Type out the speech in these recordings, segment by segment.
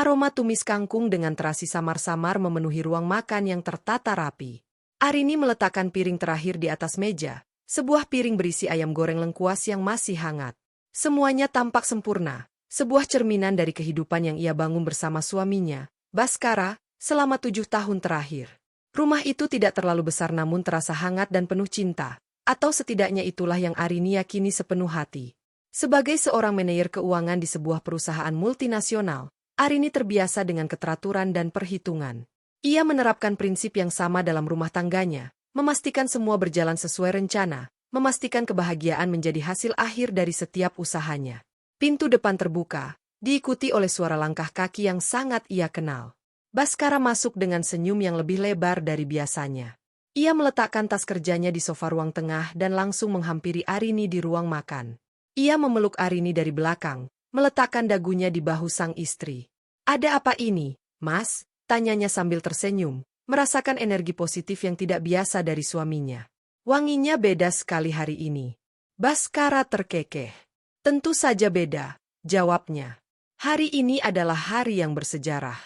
Aroma tumis kangkung dengan terasi samar-samar memenuhi ruang makan yang tertata rapi. Arini meletakkan piring terakhir di atas meja, sebuah piring berisi ayam goreng lengkuas yang masih hangat. Semuanya tampak sempurna, sebuah cerminan dari kehidupan yang ia bangun bersama suaminya, Bhaskara, selama 7 tahun terakhir. Rumah itu tidak terlalu besar namun terasa hangat dan penuh cinta, atau setidaknya itulah yang Arini yakini sepenuh hati. Sebagai seorang manajer keuangan di sebuah perusahaan multinasional, Arini terbiasa dengan keteraturan dan perhitungan. Ia menerapkan prinsip yang sama dalam rumah tangganya, memastikan semua berjalan sesuai rencana, memastikan kebahagiaan menjadi hasil akhir dari setiap usahanya. Pintu depan terbuka, diikuti oleh suara langkah kaki yang sangat ia kenal. Bhaskara masuk dengan senyum yang lebih lebar dari biasanya. Ia meletakkan tas kerjanya di sofa ruang tengah dan langsung menghampiri Arini di ruang makan. Ia memeluk Arini dari belakang, meletakkan dagunya di bahu sang istri. "Ada apa ini, Mas?" tanyanya sambil tersenyum, merasakan energi positif yang tidak biasa dari suaminya. "Wanginya beda sekali hari ini." Bhaskara terkekeh. "Tentu saja beda," jawabnya. "Hari ini adalah hari yang bersejarah."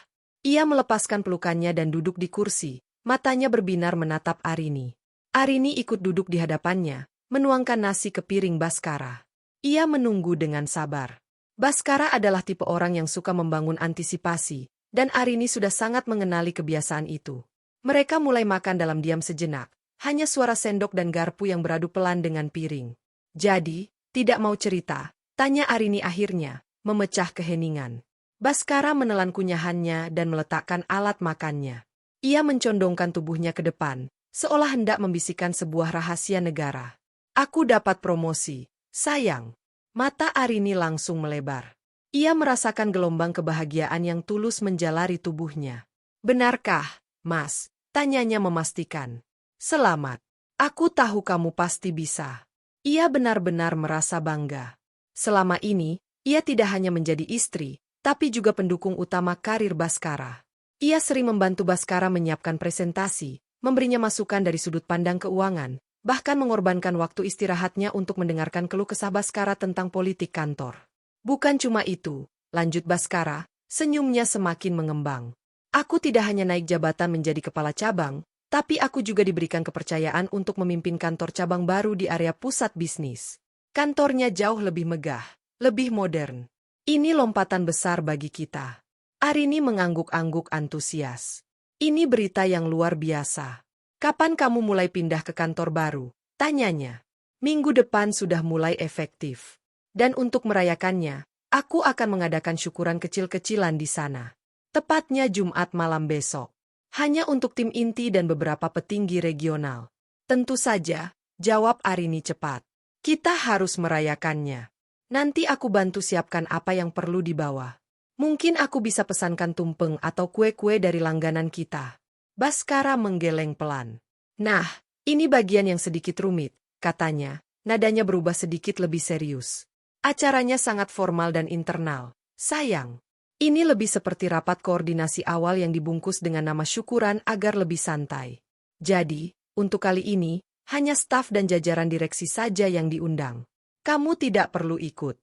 Ia melepaskan pelukannya dan duduk di kursi, matanya berbinar menatap Arini. Arini ikut duduk di hadapannya, menuangkan nasi ke piring Bhaskara. Ia menunggu dengan sabar. Bhaskara adalah tipe orang yang suka membangun antisipasi, dan Arini sudah sangat mengenali kebiasaan itu. Mereka mulai makan dalam diam sejenak, hanya suara sendok dan garpu yang beradu pelan dengan piring. "Jadi, tidak mau cerita?" tanya Arini akhirnya, memecah keheningan. Bhaskara menelan kunyahannya dan meletakkan alat makannya. Ia mencondongkan tubuhnya ke depan, seolah hendak membisikkan sebuah rahasia negara. "Aku dapat promosi, sayang." Mata Arini langsung melebar. Ia merasakan gelombang kebahagiaan yang tulus menjalari tubuhnya. "Benarkah, Mas?" tanyanya memastikan. "Selamat. Aku tahu kamu pasti bisa." Ia benar-benar merasa bangga. Selama ini, ia tidak hanya menjadi istri, tapi juga pendukung utama karir Bhaskara. Ia sering membantu Bhaskara menyiapkan presentasi, memberinya masukan dari sudut pandang keuangan, bahkan mengorbankan waktu istirahatnya untuk mendengarkan keluh kesah Bhaskara tentang politik kantor. "Bukan cuma itu," lanjut Bhaskara, senyumnya semakin mengembang. "Aku tidak hanya naik jabatan menjadi kepala cabang, tapi aku juga diberikan kepercayaan untuk memimpin kantor cabang baru di area pusat bisnis. Kantornya jauh lebih megah, lebih modern. Ini lompatan besar bagi kita." Arini mengangguk-angguk antusias. "Ini berita yang luar biasa. Kapan kamu mulai pindah ke kantor baru?" tanyanya. "Minggu depan sudah mulai efektif. Dan untuk merayakannya, aku akan mengadakan syukuran kecil-kecilan di sana. Tepatnya Jumat malam besok. Hanya untuk tim inti dan beberapa petinggi regional." "Tentu saja," jawab Arini cepat. "Kita harus merayakannya. Nanti aku bantu siapkan apa yang perlu dibawa. Mungkin aku bisa pesankan tumpeng atau kue-kue dari langganan kita." Bhaskara menggeleng pelan. "Nah, ini bagian yang sedikit rumit," katanya, nadanya berubah sedikit lebih serius. "Acaranya sangat formal dan internal, sayang. Ini lebih seperti rapat koordinasi awal yang dibungkus dengan nama syukuran agar lebih santai. Jadi, untuk kali ini, hanya staf dan jajaran direksi saja yang diundang. Kamu tidak perlu ikut."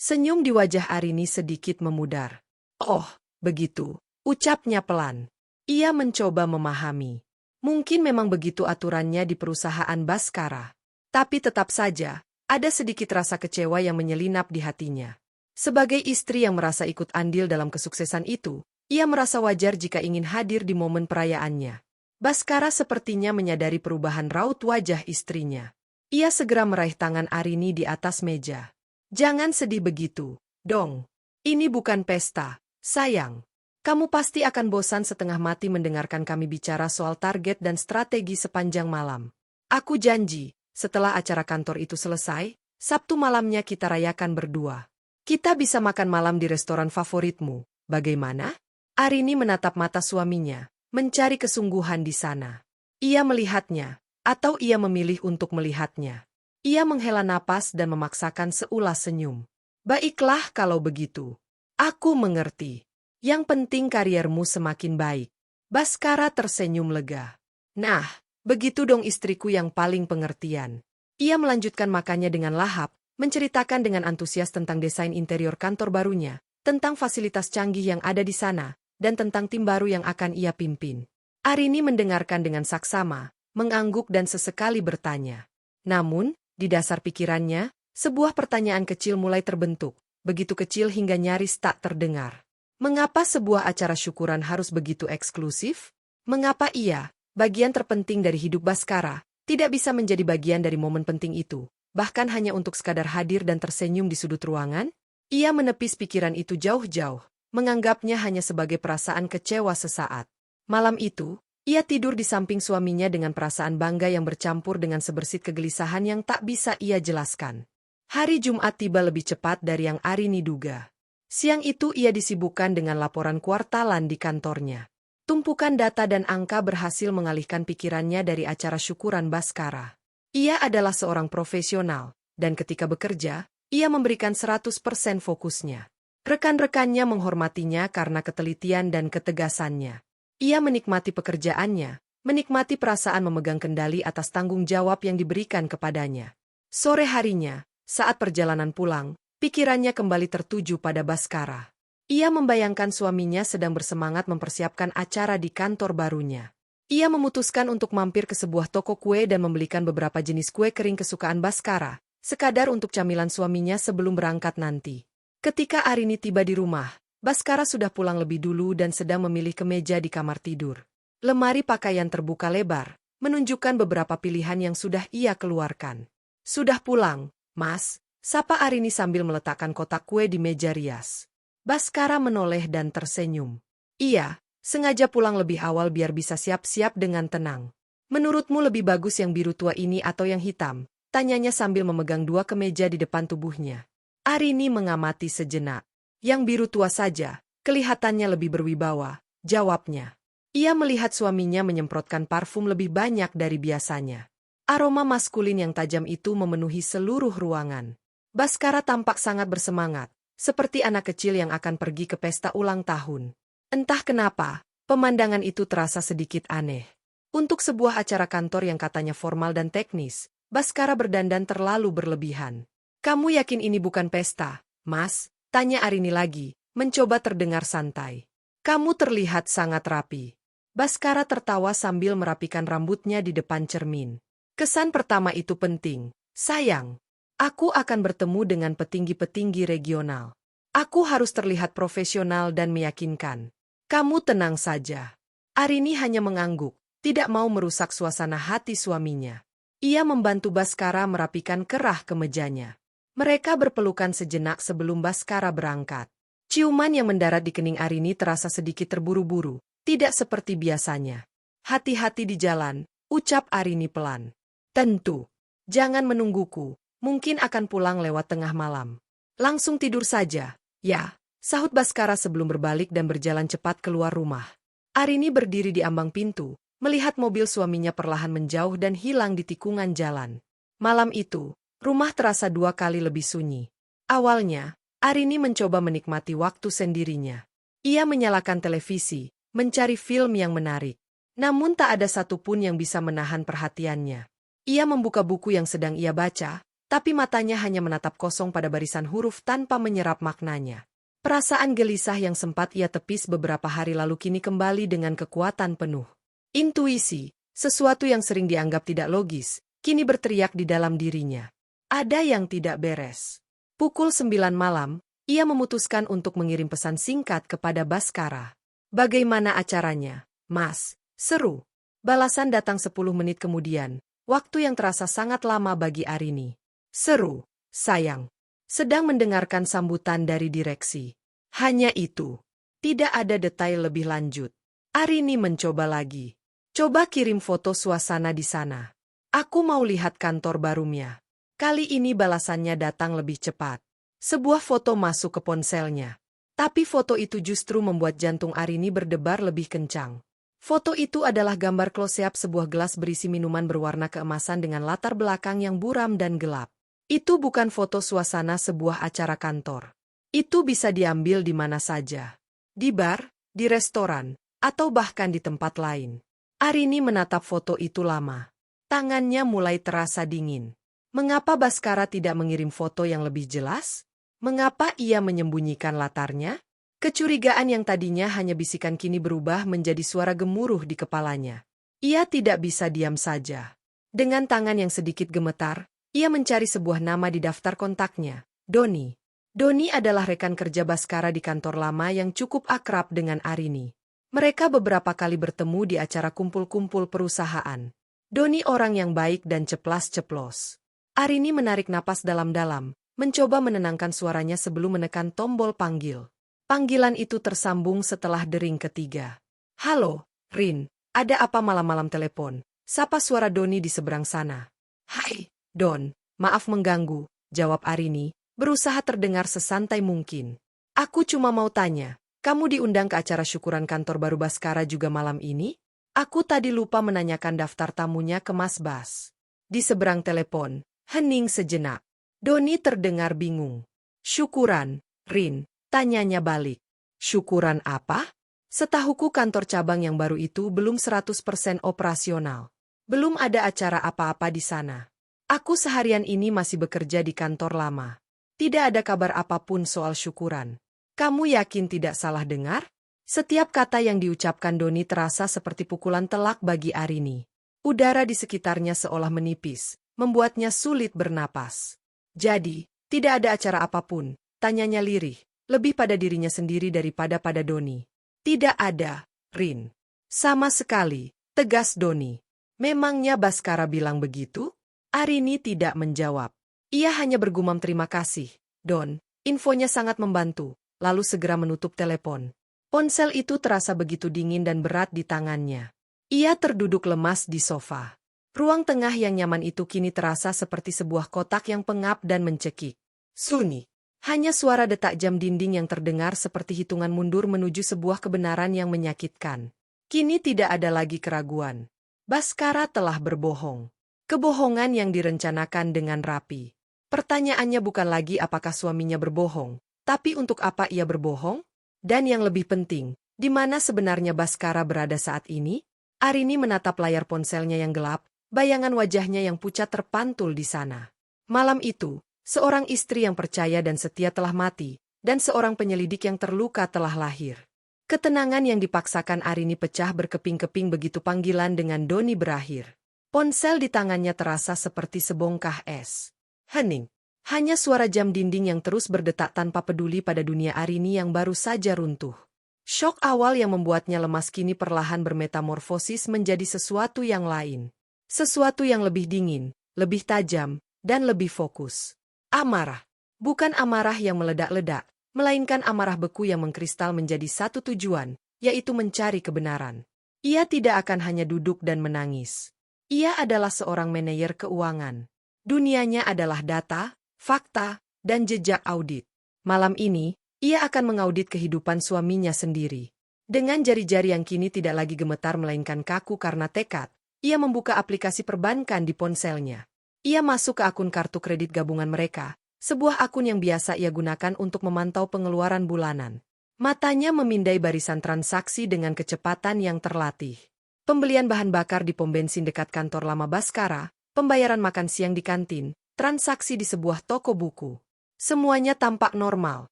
Senyum di wajah Arini sedikit memudar. "Oh, begitu," ucapnya pelan. Ia mencoba memahami. Mungkin memang begitu aturannya di perusahaan Bhaskara. Tapi tetap saja, ada sedikit rasa kecewa yang menyelinap di hatinya. Sebagai istri yang merasa ikut andil dalam kesuksesan itu, ia merasa wajar jika ingin hadir di momen perayaannya. Bhaskara sepertinya menyadari perubahan raut wajah istrinya. Ia segera meraih tangan Arini di atas meja. "Jangan sedih begitu, dong. Ini bukan pesta, sayang. Kamu pasti akan bosan setengah mati mendengarkan kami bicara soal target dan strategi sepanjang malam. Aku janji, setelah acara kantor itu selesai, Sabtu malamnya kita rayakan berdua. Kita bisa makan malam di restoran favoritmu, bagaimana?" Arini menatap mata suaminya, mencari kesungguhan di sana. Ia melihatnya, atau ia memilih untuk melihatnya. Ia menghela napas dan memaksakan seulas senyum. "Baiklah kalau begitu. Aku mengerti. Yang penting kariermu semakin baik." Bhaskara tersenyum lega. "Nah, begitu dong istriku yang paling pengertian." Ia melanjutkan makannya dengan lahap, menceritakan dengan antusias tentang desain interior kantor barunya, tentang fasilitas canggih yang ada di sana, dan tentang tim baru yang akan ia pimpin. Arini mendengarkan dengan saksama, mengangguk dan sesekali bertanya. Namun, di dasar pikirannya, sebuah pertanyaan kecil mulai terbentuk, begitu kecil hingga nyaris tak terdengar. Mengapa sebuah acara syukuran harus begitu eksklusif? Mengapa ia, bagian terpenting dari hidup Baskara, tidak bisa menjadi bagian dari momen penting itu, bahkan hanya untuk sekadar hadir dan tersenyum di sudut ruangan? Ia menepis pikiran itu jauh-jauh, menganggapnya hanya sebagai perasaan kecewa sesaat. Malam itu, ia tidur di samping suaminya dengan perasaan bangga yang bercampur dengan sebersit kegelisahan yang tak bisa ia jelaskan. Hari Jumat tiba lebih cepat dari yang Arini duga. Siang itu ia disibukkan dengan laporan kuartalan di kantornya. Tumpukan data dan angka berhasil mengalihkan pikirannya dari acara syukuran Baskara. Ia adalah seorang profesional, dan ketika bekerja, ia memberikan 100% fokusnya. Rekan-rekannya menghormatinya karena ketelitian dan ketegasannya. Ia menikmati pekerjaannya, menikmati perasaan memegang kendali atas tanggung jawab yang diberikan kepadanya. Sore harinya, saat perjalanan pulang, pikirannya kembali tertuju pada Baskara. Ia membayangkan suaminya sedang bersemangat mempersiapkan acara di kantor barunya. Ia memutuskan untuk mampir ke sebuah toko kue dan membelikan beberapa jenis kue kering kesukaan Baskara, sekadar untuk camilan suaminya sebelum berangkat nanti. Ketika Arini tiba di rumah, Baskara sudah pulang lebih dulu dan sedang memilih kemeja di kamar tidur. Lemari pakaian terbuka lebar, menunjukkan beberapa pilihan yang sudah ia keluarkan. "Sudah pulang, Mas," sapa Arini sambil meletakkan kotak kue di meja rias. Baskara menoleh dan tersenyum. "Iya, sengaja pulang lebih awal biar bisa siap-siap dengan tenang." "Menurutmu lebih bagus yang biru tua ini atau yang hitam?" tanyanya sambil memegang dua kemeja di depan tubuhnya. Arini mengamati sejenak. "Yang biru tua saja, kelihatannya lebih berwibawa," jawabnya. Ia melihat suaminya menyemprotkan parfum lebih banyak dari biasanya. Aroma maskulin yang tajam itu memenuhi seluruh ruangan. Baskara tampak sangat bersemangat, seperti anak kecil yang akan pergi ke pesta ulang tahun. Entah kenapa, pemandangan itu terasa sedikit aneh. Untuk sebuah acara kantor yang katanya formal dan teknis, Baskara berdandan terlalu berlebihan. "Kamu yakin ini bukan pesta, Mas?" tanya Arini lagi, mencoba terdengar santai. "Kamu terlihat sangat rapi." Baskara tertawa sambil merapikan rambutnya di depan cermin. "Kesan pertama itu penting, sayang. Aku akan bertemu dengan petinggi-petinggi regional. Aku harus terlihat profesional dan meyakinkan." "Kamu tenang saja." Arini hanya mengangguk, tidak mau merusak suasana hati suaminya. Ia membantu Baskara merapikan kerah kemejanya. Mereka berpelukan sejenak sebelum Baskara berangkat. Ciuman yang mendarat di kening Arini terasa sedikit terburu-buru, tidak seperti biasanya. "Hati-hati di jalan," ucap Arini pelan. "Tentu. Jangan menungguku. Mungkin akan pulang lewat tengah malam." "Langsung tidur saja." "Ya," sahut Baskara sebelum berbalik dan berjalan cepat keluar rumah. Arini berdiri di ambang pintu, melihat mobil suaminya perlahan menjauh dan hilang di tikungan jalan. Malam itu, rumah terasa 2 kali lebih sunyi. Awalnya, Arini mencoba menikmati waktu sendirinya. Ia menyalakan televisi, mencari film yang menarik. Namun tak ada satupun yang bisa menahan perhatiannya. Ia membuka buku yang sedang ia baca, tapi matanya hanya menatap kosong pada barisan huruf tanpa menyerap maknanya. Perasaan gelisah yang sempat ia tepis beberapa hari lalu kini kembali dengan kekuatan penuh. Intuisi, sesuatu yang sering dianggap tidak logis, kini berteriak di dalam dirinya. Ada yang tidak beres. Pukul 9 malam, ia memutuskan untuk mengirim pesan singkat kepada Baskara. "Bagaimana acaranya, Mas?" seru. Balasan datang 10 menit kemudian, waktu yang terasa sangat lama bagi Arini. "Seru, sayang." Sedang mendengarkan sambutan dari direksi. Hanya itu. Tidak ada detail lebih lanjut. Arini mencoba lagi. "Coba kirim foto suasana di sana. Aku mau lihat kantor barunya." Kali ini balasannya datang lebih cepat. Sebuah foto masuk ke ponselnya. Tapi foto itu justru membuat jantung Arini berdebar lebih kencang. Foto itu adalah gambar close-up sebuah gelas berisi minuman berwarna keemasan dengan latar belakang yang buram dan gelap. Itu bukan foto suasana sebuah acara kantor. Itu bisa diambil di mana saja. Di bar, di restoran, atau bahkan di tempat lain. Arini menatap foto itu lama. Tangannya mulai terasa dingin. Mengapa Baskara tidak mengirim foto yang lebih jelas? Mengapa ia menyembunyikan latarnya? Kecurigaan yang tadinya hanya bisikan kini berubah menjadi suara gemuruh di kepalanya. Ia tidak bisa diam saja. Dengan tangan yang sedikit gemetar, ia mencari sebuah nama di daftar kontaknya, Doni. Doni adalah rekan kerja Baskara di kantor lama yang cukup akrab dengan Arini. Mereka beberapa kali bertemu di acara kumpul-kumpul perusahaan. Doni orang yang baik dan ceplas-ceplos. Arini menarik napas dalam-dalam, mencoba menenangkan suaranya sebelum menekan tombol panggil. Panggilan itu tersambung setelah dering ketiga. "Halo, Rin, ada apa malam-malam telepon?" Sapa suara Doni di seberang sana. "Hai, Don, maaf mengganggu," jawab Arini, berusaha terdengar sesantai mungkin. "Aku cuma mau tanya, kamu diundang ke acara syukuran kantor baru Baskara juga malam ini? Aku tadi lupa menanyakan daftar tamunya ke Mas Bas." Di seberang telepon, hening sejenak. Doni terdengar bingung. "Syukuran, Rin?" Tanyanya balik. "Syukuran apa?" "Setahuku kantor cabang yang baru itu belum 100% operasional. Belum ada acara apa-apa di sana. Aku seharian ini masih bekerja di kantor lama. Tidak ada kabar apapun soal syukuran." "Kamu yakin tidak salah dengar?" Setiap kata yang diucapkan Doni terasa seperti pukulan telak bagi Arini. Udara di sekitarnya seolah menipis, membuatnya sulit bernapas. "Jadi, tidak ada acara apapun?" tanyanya lirih. Lebih pada dirinya sendiri daripada pada Doni. "Tidak ada, Rin." "Sama sekali," tegas Doni. "Memangnya Baskara bilang begitu?" Arini tidak menjawab. Ia hanya bergumam terima kasih, "Don, infonya sangat membantu," lalu segera menutup telepon. Ponsel itu terasa begitu dingin dan berat di tangannya. Ia terduduk lemas di sofa. Ruang tengah yang nyaman itu kini terasa seperti sebuah kotak yang pengap dan mencekik. Sunyi. Hanya suara detak jam dinding yang terdengar seperti hitungan mundur menuju sebuah kebenaran yang menyakitkan. Kini tidak ada lagi keraguan. Baskara telah berbohong. Kebohongan yang direncanakan dengan rapi. Pertanyaannya bukan lagi apakah suaminya berbohong, tapi untuk apa ia berbohong? Dan yang lebih penting, di mana sebenarnya Baskara berada saat ini? Arini menatap layar ponselnya yang gelap, bayangan wajahnya yang pucat terpantul di sana. Malam itu, seorang istri yang percaya dan setia telah mati, dan seorang penyelidik yang terluka telah lahir. Ketenangan yang dipaksakan Arini pecah berkeping-keping begitu panggilan dengan Doni berakhir. Ponsel di tangannya terasa seperti sebongkah es. Hening. Hanya suara jam dinding yang terus berdetak tanpa peduli pada dunia Arini yang baru saja runtuh. Syok awal yang membuatnya lemas kini perlahan bermetamorfosis menjadi sesuatu yang lain. Sesuatu yang lebih dingin, lebih tajam, dan lebih fokus. Amarah. Bukan amarah yang meledak-ledak, melainkan amarah beku yang mengkristal menjadi satu tujuan, yaitu mencari kebenaran. Ia tidak akan hanya duduk dan menangis. Ia adalah seorang manajer keuangan. Dunianya adalah data, fakta, dan jejak audit. Malam ini, ia akan mengaudit kehidupan suaminya sendiri. Dengan jari-jari yang kini tidak lagi gemetar melainkan kaku karena tekad, ia membuka aplikasi perbankan di ponselnya. Ia masuk ke akun kartu kredit gabungan mereka, sebuah akun yang biasa ia gunakan untuk memantau pengeluaran bulanan. Matanya memindai barisan transaksi dengan kecepatan yang terlatih. Pembelian bahan bakar di pom bensin dekat kantor lama Baskara, pembayaran makan siang di kantin, transaksi di sebuah toko buku. Semuanya tampak normal,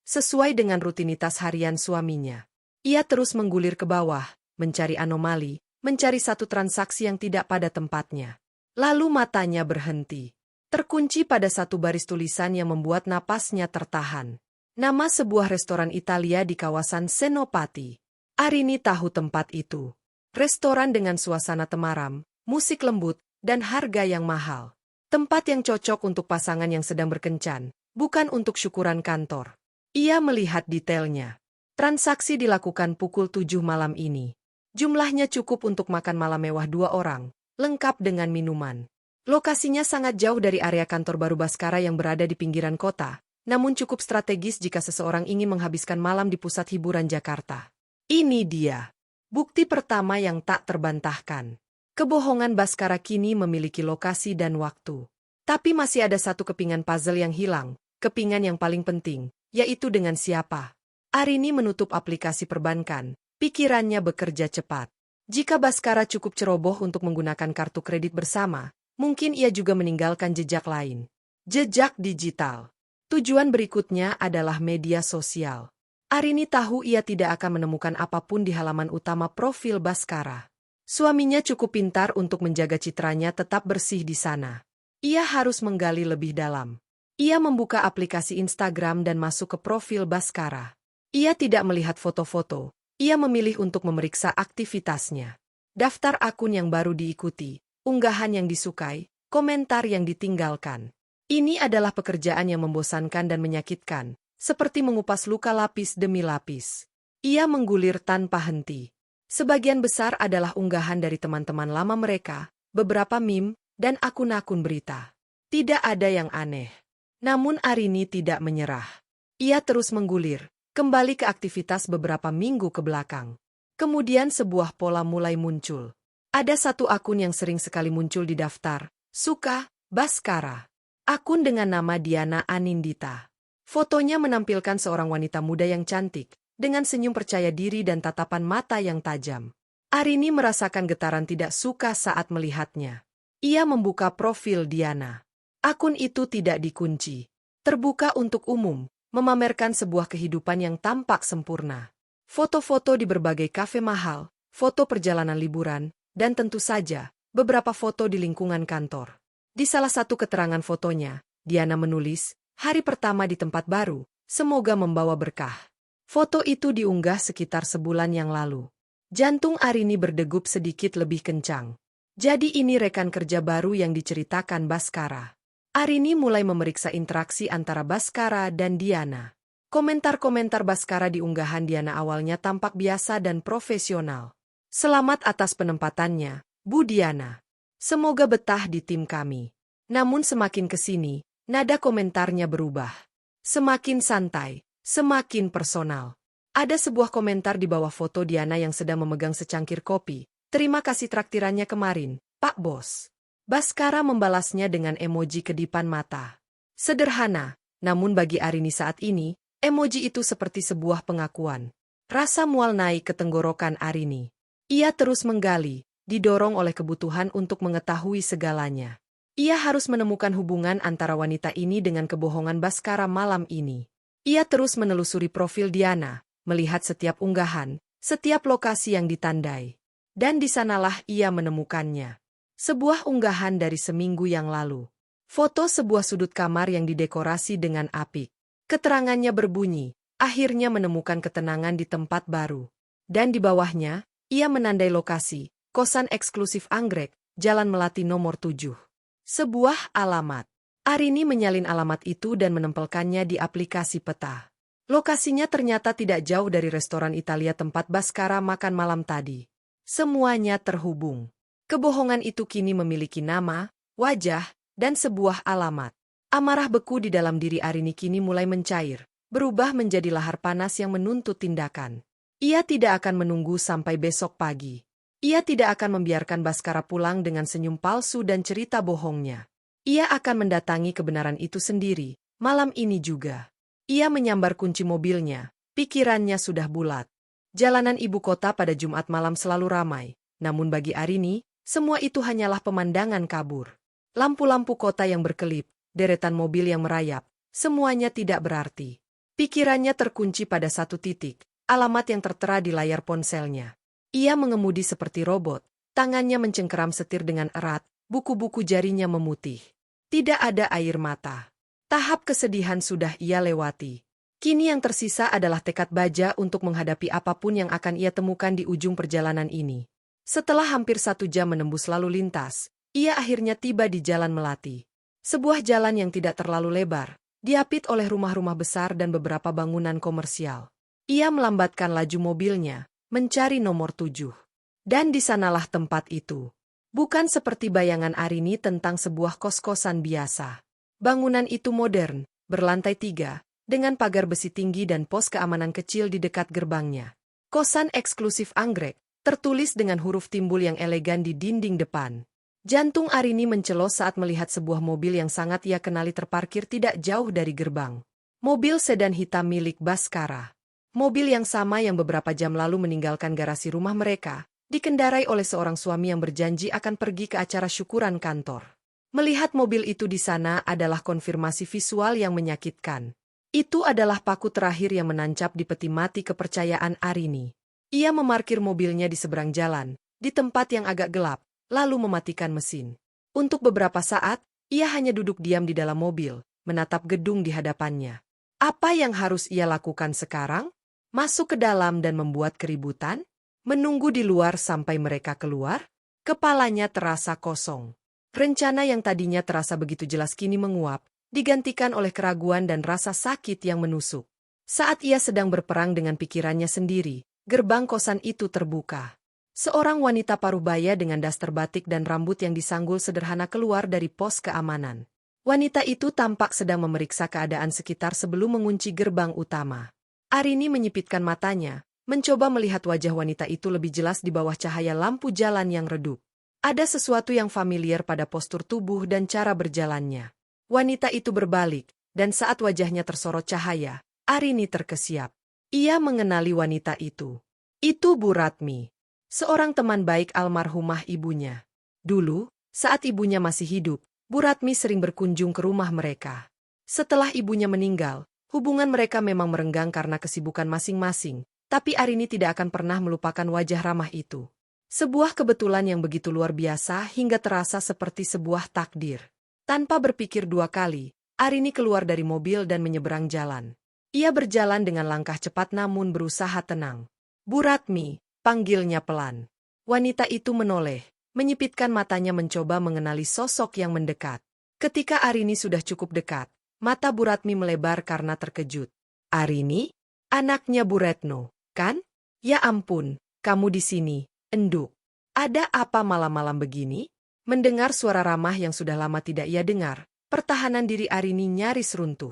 sesuai dengan rutinitas harian suaminya. Ia terus menggulir ke bawah, mencari anomali, mencari satu transaksi yang tidak pada tempatnya. Lalu matanya berhenti. Terkunci pada satu baris tulisan yang membuat napasnya tertahan. Nama sebuah restoran Italia di kawasan Senopati. Arini tahu tempat itu. Restoran dengan suasana temaram, musik lembut, dan harga yang mahal. Tempat yang cocok untuk pasangan yang sedang berkencan, bukan untuk syukuran kantor. Ia melihat detailnya. Transaksi dilakukan pukul 7 malam ini. Jumlahnya cukup untuk makan malam mewah 2 orang. Lengkap dengan minuman. Lokasinya sangat jauh dari area kantor baru Baskara yang berada di pinggiran kota, namun cukup strategis jika seseorang ingin menghabiskan malam di pusat hiburan Jakarta. Ini dia. Bukti pertama yang tak terbantahkan. Kebohongan Baskara kini memiliki lokasi dan waktu. Tapi masih ada satu kepingan puzzle yang hilang, kepingan yang paling penting, yaitu dengan siapa. Arini menutup aplikasi perbankan, pikirannya bekerja cepat. Jika Baskara cukup ceroboh untuk menggunakan kartu kredit bersama, mungkin ia juga meninggalkan jejak lain. Jejak digital. Tujuan berikutnya adalah media sosial. Arini tahu ia tidak akan menemukan apapun di halaman utama profil Baskara. Suaminya cukup pintar untuk menjaga citranya tetap bersih di sana. Ia harus menggali lebih dalam. Ia membuka aplikasi Instagram dan masuk ke profil Baskara. Ia tidak melihat foto-foto. Ia memilih untuk memeriksa aktivitasnya. Daftar akun yang baru diikuti, unggahan yang disukai, komentar yang ditinggalkan. Ini adalah pekerjaan yang membosankan dan menyakitkan, seperti mengupas luka lapis demi lapis. Ia menggulir tanpa henti. Sebagian besar adalah unggahan dari teman-teman lama mereka, beberapa meme, dan akun-akun berita. Tidak ada yang aneh. Namun Arini tidak menyerah. Ia terus menggulir, kembali ke aktivitas beberapa minggu ke belakang. Kemudian sebuah pola mulai muncul. Ada satu akun yang sering sekali muncul di daftar, suka, Baskara. Akun dengan nama Diana Anindita. Fotonya menampilkan seorang wanita muda yang cantik, dengan senyum percaya diri dan tatapan mata yang tajam. Arini merasakan getaran tidak suka saat melihatnya. Ia membuka profil Diana. Akun itu tidak dikunci. Terbuka untuk umum, memamerkan sebuah kehidupan yang tampak sempurna. Foto-foto di berbagai kafe mahal, foto perjalanan liburan, dan tentu saja, beberapa foto di lingkungan kantor. Di salah satu keterangan fotonya, Diana menulis, "Hari pertama di tempat baru, semoga membawa berkah." Foto itu diunggah sekitar sebulan yang lalu. Jantung Arini berdegup sedikit lebih kencang. Jadi ini rekan kerja baru yang diceritakan Baskara. Arini mulai memeriksa interaksi antara Baskara dan Diana. Komentar-komentar Baskara di unggahan Diana awalnya tampak biasa dan profesional. "Selamat atas penempatannya, Bu Diana. Semoga betah di tim kami." Namun semakin kesini, nada komentarnya berubah. Semakin santai, semakin personal. Ada sebuah komentar di bawah foto Diana yang sedang memegang secangkir kopi. "Terima kasih traktirannya kemarin, Pak Bos." Baskara membalasnya dengan emoji kedipan mata. Sederhana, namun bagi Arini saat ini, emoji itu seperti sebuah pengakuan. Rasa mual naik ke tenggorokan Arini. Ia terus menggali, didorong oleh kebutuhan untuk mengetahui segalanya. Ia harus menemukan hubungan antara wanita ini dengan kebohongan Baskara malam ini. Ia terus menelusuri profil Diana, melihat setiap unggahan, setiap lokasi yang ditandai. Dan di sanalah ia menemukannya. Sebuah unggahan dari seminggu yang lalu. Foto sebuah sudut kamar yang didekorasi dengan apik. Keterangannya berbunyi, akhirnya menemukan ketenangan di tempat baru. Dan di bawahnya, ia menandai lokasi, kosan eksklusif Anggrek, Jalan Melati nomor 7. Sebuah alamat. Arini menyalin alamat itu dan menempelkannya di aplikasi peta. Lokasinya ternyata tidak jauh dari restoran Italia tempat Baskara makan malam tadi. Semuanya terhubung. Kebohongan itu kini memiliki nama, wajah, dan sebuah alamat. Amarah beku di dalam diri Arini kini mulai mencair, berubah menjadi lahar panas yang menuntut tindakan. Ia tidak akan menunggu sampai besok pagi. Ia tidak akan membiarkan Baskara pulang dengan senyum palsu dan cerita bohongnya. Ia akan mendatangi kebenaran itu sendiri, malam ini juga. Ia menyambar kunci mobilnya, pikirannya sudah bulat. Jalanan ibu kota pada Jumat malam selalu ramai, namun bagi Arini, semua itu hanyalah pemandangan kabur. Lampu-lampu kota yang berkelip, deretan mobil yang merayap, semuanya tidak berarti. Pikirannya terkunci pada satu titik, alamat yang tertera di layar ponselnya. Ia mengemudi seperti robot, tangannya mencengkeram setir dengan erat, buku-buku jarinya memutih. Tidak ada air mata. Tahap kesedihan sudah ia lewati. Kini yang tersisa adalah tekad baja untuk menghadapi apapun yang akan ia temukan di ujung perjalanan ini. Setelah hampir 1 jam menembus lalu lintas, ia akhirnya tiba di Jalan Melati. Sebuah jalan yang tidak terlalu lebar, diapit oleh rumah-rumah besar dan beberapa bangunan komersial. Ia melambatkan laju mobilnya, mencari nomor 7. Dan di sanalah tempat itu. Bukan seperti bayangan Arini tentang sebuah kos-kosan biasa. Bangunan itu modern, berlantai 3, dengan pagar besi tinggi dan pos keamanan kecil di dekat gerbangnya. Kosan eksklusif Anggrek, tertulis dengan huruf timbul yang elegan di dinding depan. Jantung Arini mencelos saat melihat sebuah mobil yang sangat ia kenali terparkir tidak jauh dari gerbang. Mobil sedan hitam milik Baskara. Mobil yang sama yang beberapa jam lalu meninggalkan garasi rumah mereka, dikendarai oleh seorang suami yang berjanji akan pergi ke acara syukuran kantor. Melihat mobil itu di sana adalah konfirmasi visual yang menyakitkan. Itu adalah paku terakhir yang menancap di peti mati kepercayaan Arini. Ia memarkir mobilnya di seberang jalan, di tempat yang agak gelap, lalu mematikan mesin. Untuk beberapa saat, ia hanya duduk diam di dalam mobil, menatap gedung di hadapannya. Apa yang harus ia lakukan sekarang? Masuk ke dalam dan membuat keributan? Menunggu di luar sampai mereka keluar? Kepalanya terasa kosong. Rencana yang tadinya terasa begitu jelas kini menguap, digantikan oleh keraguan dan rasa sakit yang menusuk. Saat ia sedang berperang dengan pikirannya sendiri, gerbang kosan itu terbuka. Seorang wanita paruh baya dengan daster batik dan rambut yang disanggul sederhana keluar dari pos keamanan. Wanita itu tampak sedang memeriksa keadaan sekitar sebelum mengunci gerbang utama. Arini menyipitkan matanya, mencoba melihat wajah wanita itu lebih jelas di bawah cahaya lampu jalan yang redup. Ada sesuatu yang familiar pada postur tubuh dan cara berjalannya. Wanita itu berbalik, dan saat wajahnya tersorot cahaya, Arini terkesiap. Ia mengenali wanita itu. Itu Bu Ratmi, seorang teman baik almarhumah ibunya. Dulu, saat ibunya masih hidup, Bu Ratmi sering berkunjung ke rumah mereka. Setelah ibunya meninggal, hubungan mereka memang merenggang karena kesibukan masing-masing, tapi Arini tidak akan pernah melupakan wajah ramah itu. Sebuah kebetulan yang begitu luar biasa hingga terasa seperti sebuah takdir. Tanpa berpikir dua kali, Arini keluar dari mobil dan menyeberang jalan. Ia berjalan dengan langkah cepat namun berusaha tenang. Bu Ratmi, panggilnya pelan. Wanita itu menoleh, menyipitkan matanya mencoba mengenali sosok yang mendekat. Ketika Arini sudah cukup dekat, mata Bu Ratmi melebar karena terkejut. Arini? Anaknya Bu Retno, kan? Ya ampun, kamu di sini. Enduk. Ada apa malam-malam begini? Mendengar suara ramah yang sudah lama tidak ia dengar, pertahanan diri Arini nyaris runtuh.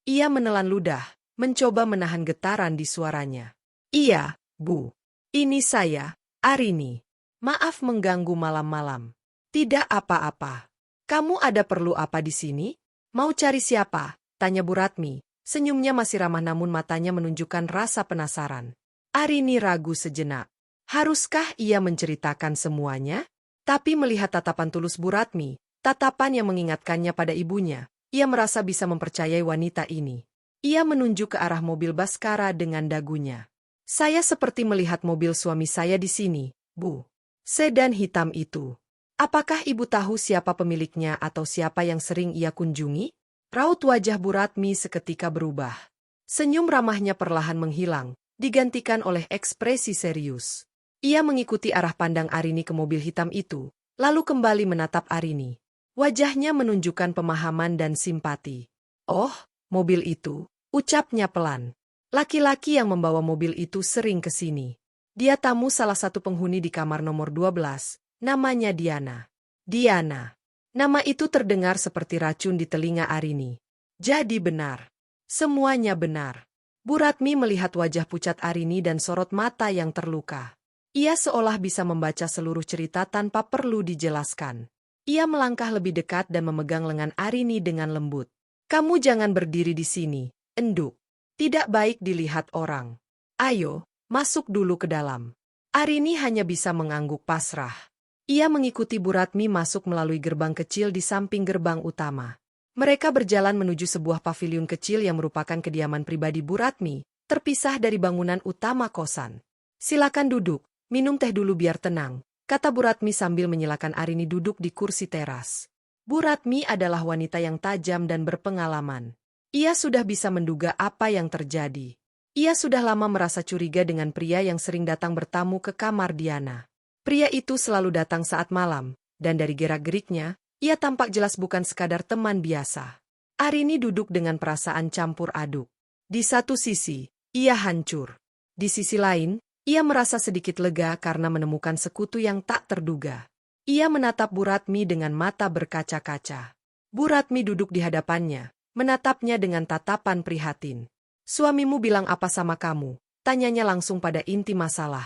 Ia menelan ludah, mencoba menahan getaran di suaranya. Iya, Bu. Ini saya, Arini. Maaf mengganggu malam-malam. Tidak apa-apa. Kamu ada perlu apa di sini? Mau cari siapa? Tanya Bu Ratmi. Senyumnya masih ramah namun matanya menunjukkan rasa penasaran. Arini ragu sejenak. Haruskah ia menceritakan semuanya? Tapi melihat tatapan tulus Bu Ratmi, tatapan yang mengingatkannya pada ibunya, ia merasa bisa mempercayai wanita ini. Ia menunjuk ke arah mobil Baskara dengan dagunya. Saya seperti melihat mobil suami saya di sini, Bu. Sedan hitam itu. Apakah ibu tahu siapa pemiliknya atau siapa yang sering ia kunjungi? Raut wajah Bu Ratmi seketika berubah. Senyum ramahnya perlahan menghilang, digantikan oleh ekspresi serius. Ia mengikuti arah pandang Arini ke mobil hitam itu, lalu kembali menatap Arini. Wajahnya menunjukkan pemahaman dan simpati. Oh, mobil itu, ucapnya pelan. Laki-laki yang membawa mobil itu sering ke sini. Dia tamu salah satu penghuni di kamar nomor 12, namanya Diana. Diana. Nama itu terdengar seperti racun di telinga Arini. Jadi benar. Semuanya benar. Bu Ratmi melihat wajah pucat Arini dan sorot mata yang terluka. Ia seolah bisa membaca seluruh cerita tanpa perlu dijelaskan. Ia melangkah lebih dekat dan memegang lengan Arini dengan lembut. Kamu jangan berdiri di sini, Enduk. Tidak baik dilihat orang. Ayo, masuk dulu ke dalam. Arini hanya bisa mengangguk pasrah. Ia mengikuti Bu Ratmi masuk melalui gerbang kecil di samping gerbang utama. Mereka berjalan menuju sebuah paviliun kecil yang merupakan kediaman pribadi Bu Ratmi, terpisah dari bangunan utama kosan. Silakan duduk. Minum teh dulu biar tenang, kata Bu Ratmi sambil menyilakan Arini duduk di kursi teras. Bu Ratmi adalah wanita yang tajam dan berpengalaman. Ia sudah bisa menduga apa yang terjadi. Ia sudah lama merasa curiga dengan pria yang sering datang bertamu ke kamar Diana. Pria itu selalu datang saat malam, dan dari gerak-geriknya, ia tampak jelas bukan sekadar teman biasa. Arini duduk dengan perasaan campur aduk. Di satu sisi, ia hancur. Di sisi lain, ia merasa sedikit lega karena menemukan sekutu yang tak terduga. Ia menatap Bu Ratmi dengan mata berkaca-kaca. Bu Ratmi duduk di hadapannya, menatapnya dengan tatapan prihatin. Suamimu bilang apa sama kamu? Tanyanya langsung pada inti masalah.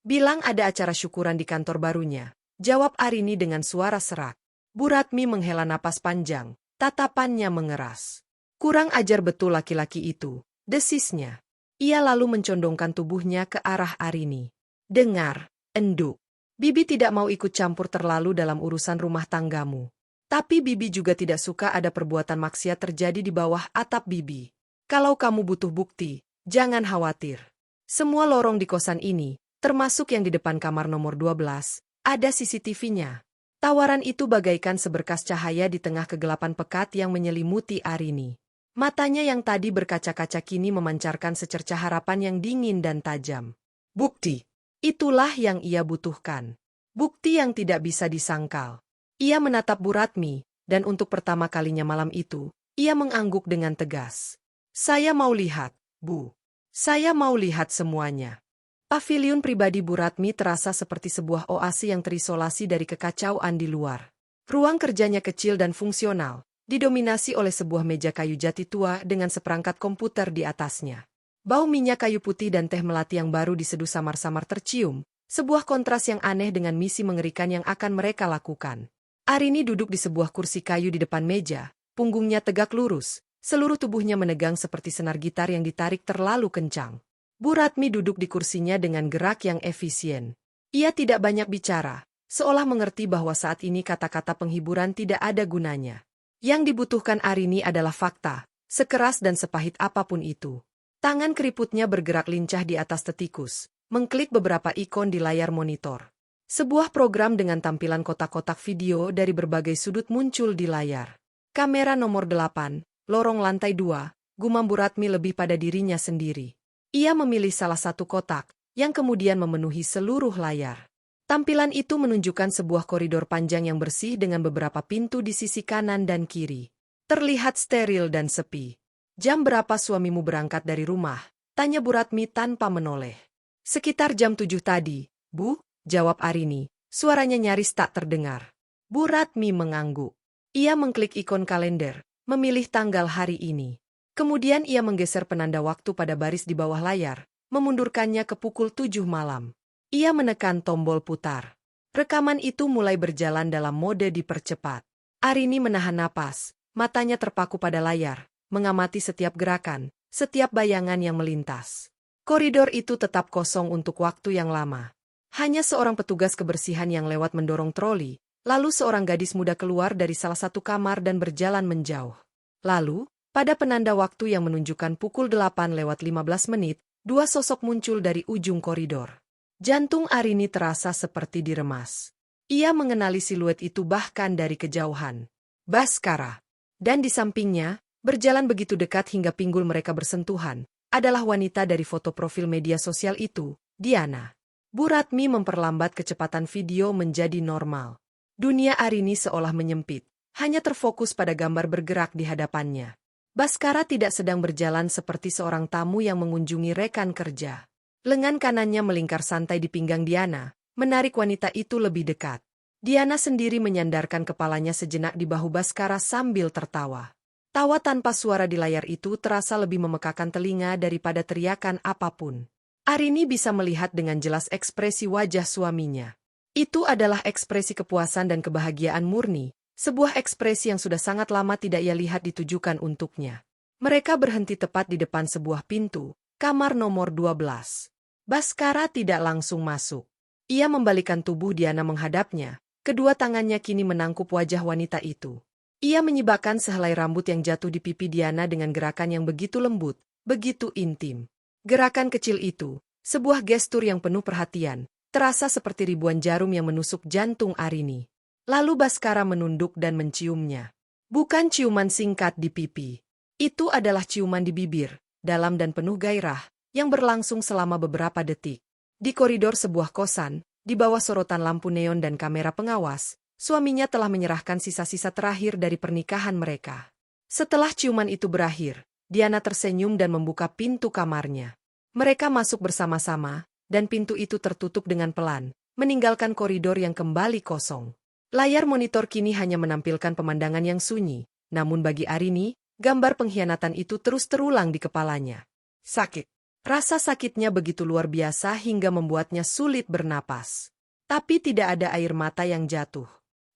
Bilang ada acara syukuran di kantor barunya. Jawab Arini dengan suara serak. Bu Ratmi menghela napas panjang, tatapannya mengeras. Kurang ajar betul laki-laki itu, desisnya. Ia lalu mencondongkan tubuhnya ke arah Arini. Dengar, Enduk. Bibi tidak mau ikut campur terlalu dalam urusan rumah tanggamu. Tapi Bibi juga tidak suka ada perbuatan maksiat terjadi di bawah atap Bibi. Kalau kamu butuh bukti, jangan khawatir. Semua lorong di kosan ini, termasuk yang di depan kamar nomor 12, ada CCTV-nya. Tawaran itu bagaikan seberkas cahaya di tengah kegelapan pekat yang menyelimuti Arini. Matanya yang tadi berkaca-kaca kini memancarkan secercah harapan yang dingin dan tajam. Bukti. Itulah yang ia butuhkan. Bukti yang tidak bisa disangkal. Ia menatap Bu Ratmi, dan untuk pertama kalinya malam itu, ia mengangguk dengan tegas. Saya mau lihat, Bu. Saya mau lihat semuanya. Paviliun pribadi Bu Ratmi terasa seperti sebuah oase yang terisolasi dari kekacauan di luar. Ruang kerjanya kecil dan fungsional, didominasi oleh sebuah meja kayu jati tua dengan seperangkat komputer di atasnya. Bau minyak kayu putih dan teh melati yang baru diseduh samar-samar tercium, sebuah kontras yang aneh dengan misi mengerikan yang akan mereka lakukan. Arini duduk di sebuah kursi kayu di depan meja, punggungnya tegak lurus, seluruh tubuhnya menegang seperti senar gitar yang ditarik terlalu kencang. Bu Ratmi duduk di kursinya dengan gerak yang efisien. Ia tidak banyak bicara, seolah mengerti bahwa saat ini kata-kata penghiburan tidak ada gunanya. Yang dibutuhkan Arini adalah fakta, sekeras dan sepahit apapun itu. Tangan keriputnya bergerak lincah di atas tetikus, mengklik beberapa ikon di layar monitor. Sebuah program dengan tampilan kotak-kotak video dari berbagai sudut muncul di layar. Kamera nomor 8, lorong lantai 2, gumam Bu Ratmi lebih pada dirinya sendiri. Ia memilih salah satu kotak, yang kemudian memenuhi seluruh layar. Tampilan itu menunjukkan sebuah koridor panjang yang bersih dengan beberapa pintu di sisi kanan dan kiri. Terlihat steril dan sepi. Jam berapa suamimu berangkat dari rumah? Tanya Bu Ratmi tanpa menoleh. Sekitar jam 7 tadi, Bu, jawab Arini. Suaranya nyaris tak terdengar. Bu Ratmi mengangguk. Ia mengklik ikon kalender, memilih tanggal hari ini. Kemudian ia menggeser penanda waktu pada baris di bawah layar, memundurkannya ke pukul 7 malam. Ia menekan tombol putar. Rekaman itu mulai berjalan dalam mode dipercepat. Arini menahan napas, matanya terpaku pada layar, mengamati setiap gerakan, setiap bayangan yang melintas. Koridor itu tetap kosong untuk waktu yang lama. Hanya seorang petugas kebersihan yang lewat mendorong troli, lalu seorang gadis muda keluar dari salah satu kamar dan berjalan menjauh. Lalu, pada penanda waktu yang menunjukkan pukul 8:15, dua sosok muncul dari ujung koridor. Jantung Arini terasa seperti diremas. Ia mengenali siluet itu bahkan dari kejauhan. Baskara. Dan di sampingnya, berjalan begitu dekat hingga pinggul mereka bersentuhan, adalah wanita dari foto profil media sosial itu, Diana. Bu Ratmi memperlambat kecepatan video menjadi normal. Dunia Arini seolah menyempit, hanya terfokus pada gambar bergerak di hadapannya. Baskara tidak sedang berjalan seperti seorang tamu yang mengunjungi rekan kerja. Lengan kanannya melingkar santai di pinggang Diana, menarik wanita itu lebih dekat. Diana sendiri menyandarkan kepalanya sejenak di bahu Baskara sambil tertawa. Tawa tanpa suara di layar itu terasa lebih memekakan telinga daripada teriakan apapun. Arini bisa melihat dengan jelas ekspresi wajah suaminya. Itu adalah ekspresi kepuasan dan kebahagiaan murni, sebuah ekspresi yang sudah sangat lama tidak ia lihat ditujukan untuknya. Mereka berhenti tepat di depan sebuah pintu, kamar nomor 12. Baskara tidak langsung masuk. Ia membalikan tubuh Diana menghadapnya, kedua tangannya kini menangkup wajah wanita itu. Ia menyibakkan sehelai rambut yang jatuh di pipi Diana dengan gerakan yang begitu lembut, begitu intim. Gerakan kecil itu, sebuah gestur yang penuh perhatian, terasa seperti ribuan jarum yang menusuk jantung Arini. Lalu Baskara menunduk dan menciumnya. Bukan ciuman singkat di pipi. Itu adalah ciuman di bibir, dalam dan penuh gairah, yang berlangsung selama beberapa detik. Di koridor sebuah kosan, di bawah sorotan lampu neon dan kamera pengawas, suaminya telah menyerahkan sisa-sisa terakhir dari pernikahan mereka. Setelah ciuman itu berakhir, Diana tersenyum dan membuka pintu kamarnya. Mereka masuk bersama-sama, dan pintu itu tertutup dengan pelan, meninggalkan koridor yang kembali kosong. Layar monitor kini hanya menampilkan pemandangan yang sunyi, namun bagi Arini, gambar pengkhianatan itu terus terulang di kepalanya. Sakit. Rasa sakitnya begitu luar biasa hingga membuatnya sulit bernapas. Tapi tidak ada air mata yang jatuh.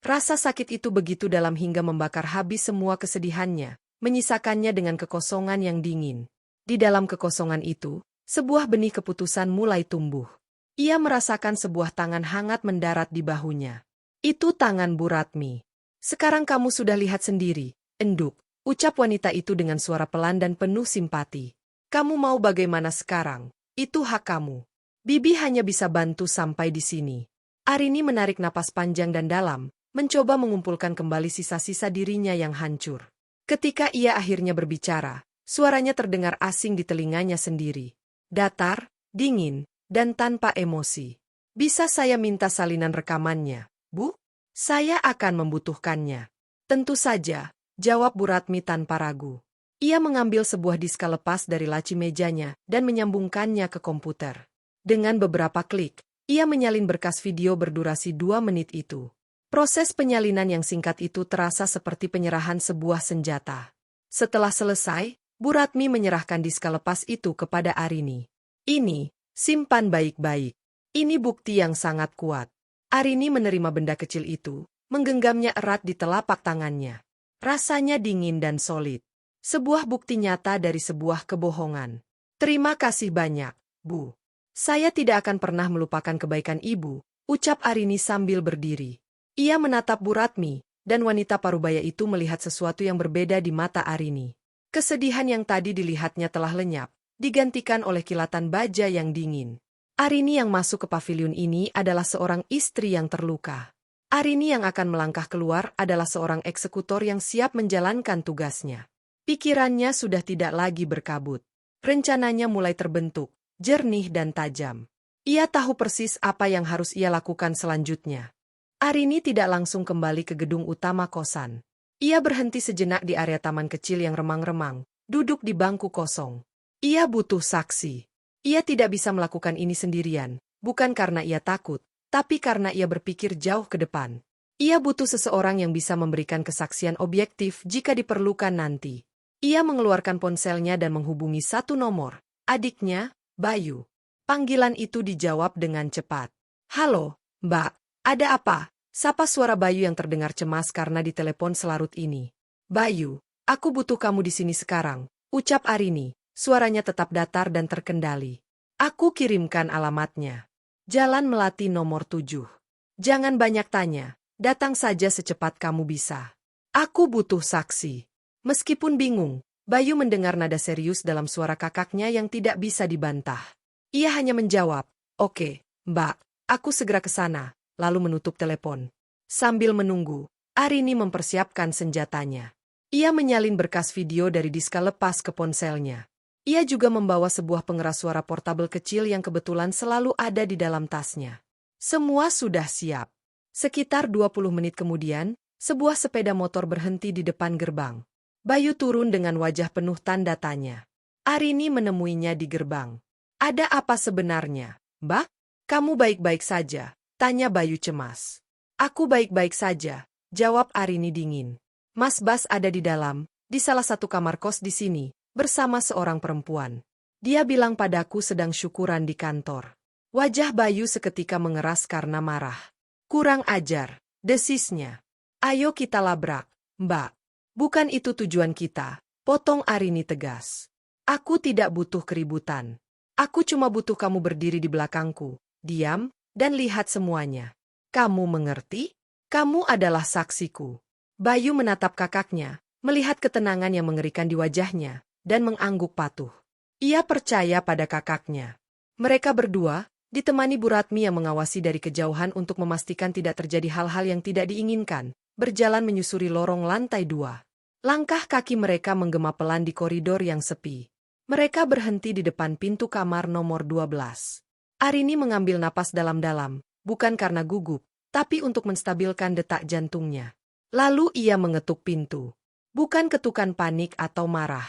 Rasa sakit itu begitu dalam hingga membakar habis semua kesedihannya, menyisakannya dengan kekosongan yang dingin. Di dalam kekosongan itu, sebuah benih keputusan mulai tumbuh. Ia merasakan sebuah tangan hangat mendarat di bahunya. Itu tangan Bu Ratmi. Sekarang kamu sudah lihat sendiri, enduk, ucap wanita itu dengan suara pelan dan penuh simpati. Kamu mau bagaimana sekarang? Itu hak kamu. Bibi hanya bisa bantu sampai di sini. Arini menarik napas panjang dan dalam, mencoba mengumpulkan kembali sisa-sisa dirinya yang hancur. Ketika ia akhirnya berbicara, suaranya terdengar asing di telinganya sendiri. Datar, dingin, dan tanpa emosi. Bisa saya minta salinan rekamannya, Bu? Saya akan membutuhkannya. Tentu saja, jawab Bu Ratmi tanpa ragu. Ia mengambil sebuah diska lepas dari laci mejanya dan menyambungkannya ke komputer. Dengan beberapa klik, ia menyalin berkas video berdurasi 2 menit itu. Proses penyalinan yang singkat itu terasa seperti penyerahan sebuah senjata. Setelah selesai, Bu Ratmi menyerahkan diska lepas itu kepada Arini. Ini, simpan baik-baik. Ini bukti yang sangat kuat. Arini menerima benda kecil itu, menggenggamnya erat di telapak tangannya. Rasanya dingin dan solid. Sebuah bukti nyata dari sebuah kebohongan. Terima kasih banyak, Bu. Saya tidak akan pernah melupakan kebaikan Ibu, ucap Arini sambil berdiri. Ia menatap Bu Ratmi, dan wanita parubaya itu melihat sesuatu yang berbeda di mata Arini. Kesedihan yang tadi dilihatnya telah lenyap, digantikan oleh kilatan baja yang dingin. Arini yang masuk ke paviliun ini adalah seorang istri yang terluka. Arini yang akan melangkah keluar adalah seorang eksekutor yang siap menjalankan tugasnya. Pikirannya sudah tidak lagi berkabut. Rencananya mulai terbentuk, jernih dan tajam. Ia tahu persis apa yang harus ia lakukan selanjutnya. Arini tidak langsung kembali ke gedung utama kosan. Ia berhenti sejenak di area taman kecil yang remang-remang, duduk di bangku kosong. Ia butuh saksi. Ia tidak bisa melakukan ini sendirian, bukan karena ia takut, tapi karena ia berpikir jauh ke depan. Ia butuh seseorang yang bisa memberikan kesaksian objektif jika diperlukan nanti. Ia mengeluarkan ponselnya dan menghubungi satu nomor, adiknya, Bayu. Panggilan itu dijawab dengan cepat. Halo, Mbak. Ada apa? Sapa suara Bayu yang terdengar cemas karena ditelepon selarut ini. Bayu, aku butuh kamu di sini sekarang, ucap Arini, suaranya tetap datar dan terkendali. Aku kirimkan alamatnya. Jalan Melati nomor 7. Jangan banyak tanya, datang saja secepat kamu bisa. Aku butuh saksi. Meskipun bingung, Bayu mendengar nada serius dalam suara kakaknya yang tidak bisa dibantah. Ia hanya menjawab, "Oke, Mbak, aku segera ke sana." Lalu menutup telepon. Sambil menunggu, Arini mempersiapkan senjatanya. Ia menyalin berkas video dari diska lepas ke ponselnya. Ia juga membawa sebuah pengeras suara portabel kecil yang kebetulan selalu ada di dalam tasnya. Semua sudah siap. Sekitar 20 menit kemudian, sebuah sepeda motor berhenti di depan gerbang. Bayu turun dengan wajah penuh tanda tanya. Arini menemuinya di gerbang. Ada apa sebenarnya, Mbak? Kamu baik-baik saja? Tanya Bayu cemas. Aku baik-baik saja, jawab Arini dingin. Mas Bas ada di dalam, di salah satu kamar kos di sini, bersama seorang perempuan. Dia bilang padaku sedang syukuran di kantor. Wajah Bayu seketika mengeras karena marah. Kurang ajar, desisnya. Ayo kita labrak, Mbak. Bukan itu tujuan kita, potong Arini tegas. Aku tidak butuh keributan. Aku cuma butuh kamu berdiri di belakangku, diam, dan lihat semuanya. Kamu mengerti? Kamu adalah saksiku. Bayu menatap kakaknya, melihat ketenangan yang mengerikan di wajahnya, dan mengangguk patuh. Ia percaya pada kakaknya. Mereka berdua, ditemani Bu Ratmi yang mengawasi dari kejauhan untuk memastikan tidak terjadi hal-hal yang tidak diinginkan, berjalan menyusuri lorong lantai 2. Langkah kaki mereka menggema pelan di koridor yang sepi. Mereka berhenti di depan pintu kamar nomor 12. Arini mengambil napas dalam-dalam, bukan karena gugup, tapi untuk menstabilkan detak jantungnya. Lalu ia mengetuk pintu. Bukan ketukan panik atau marah.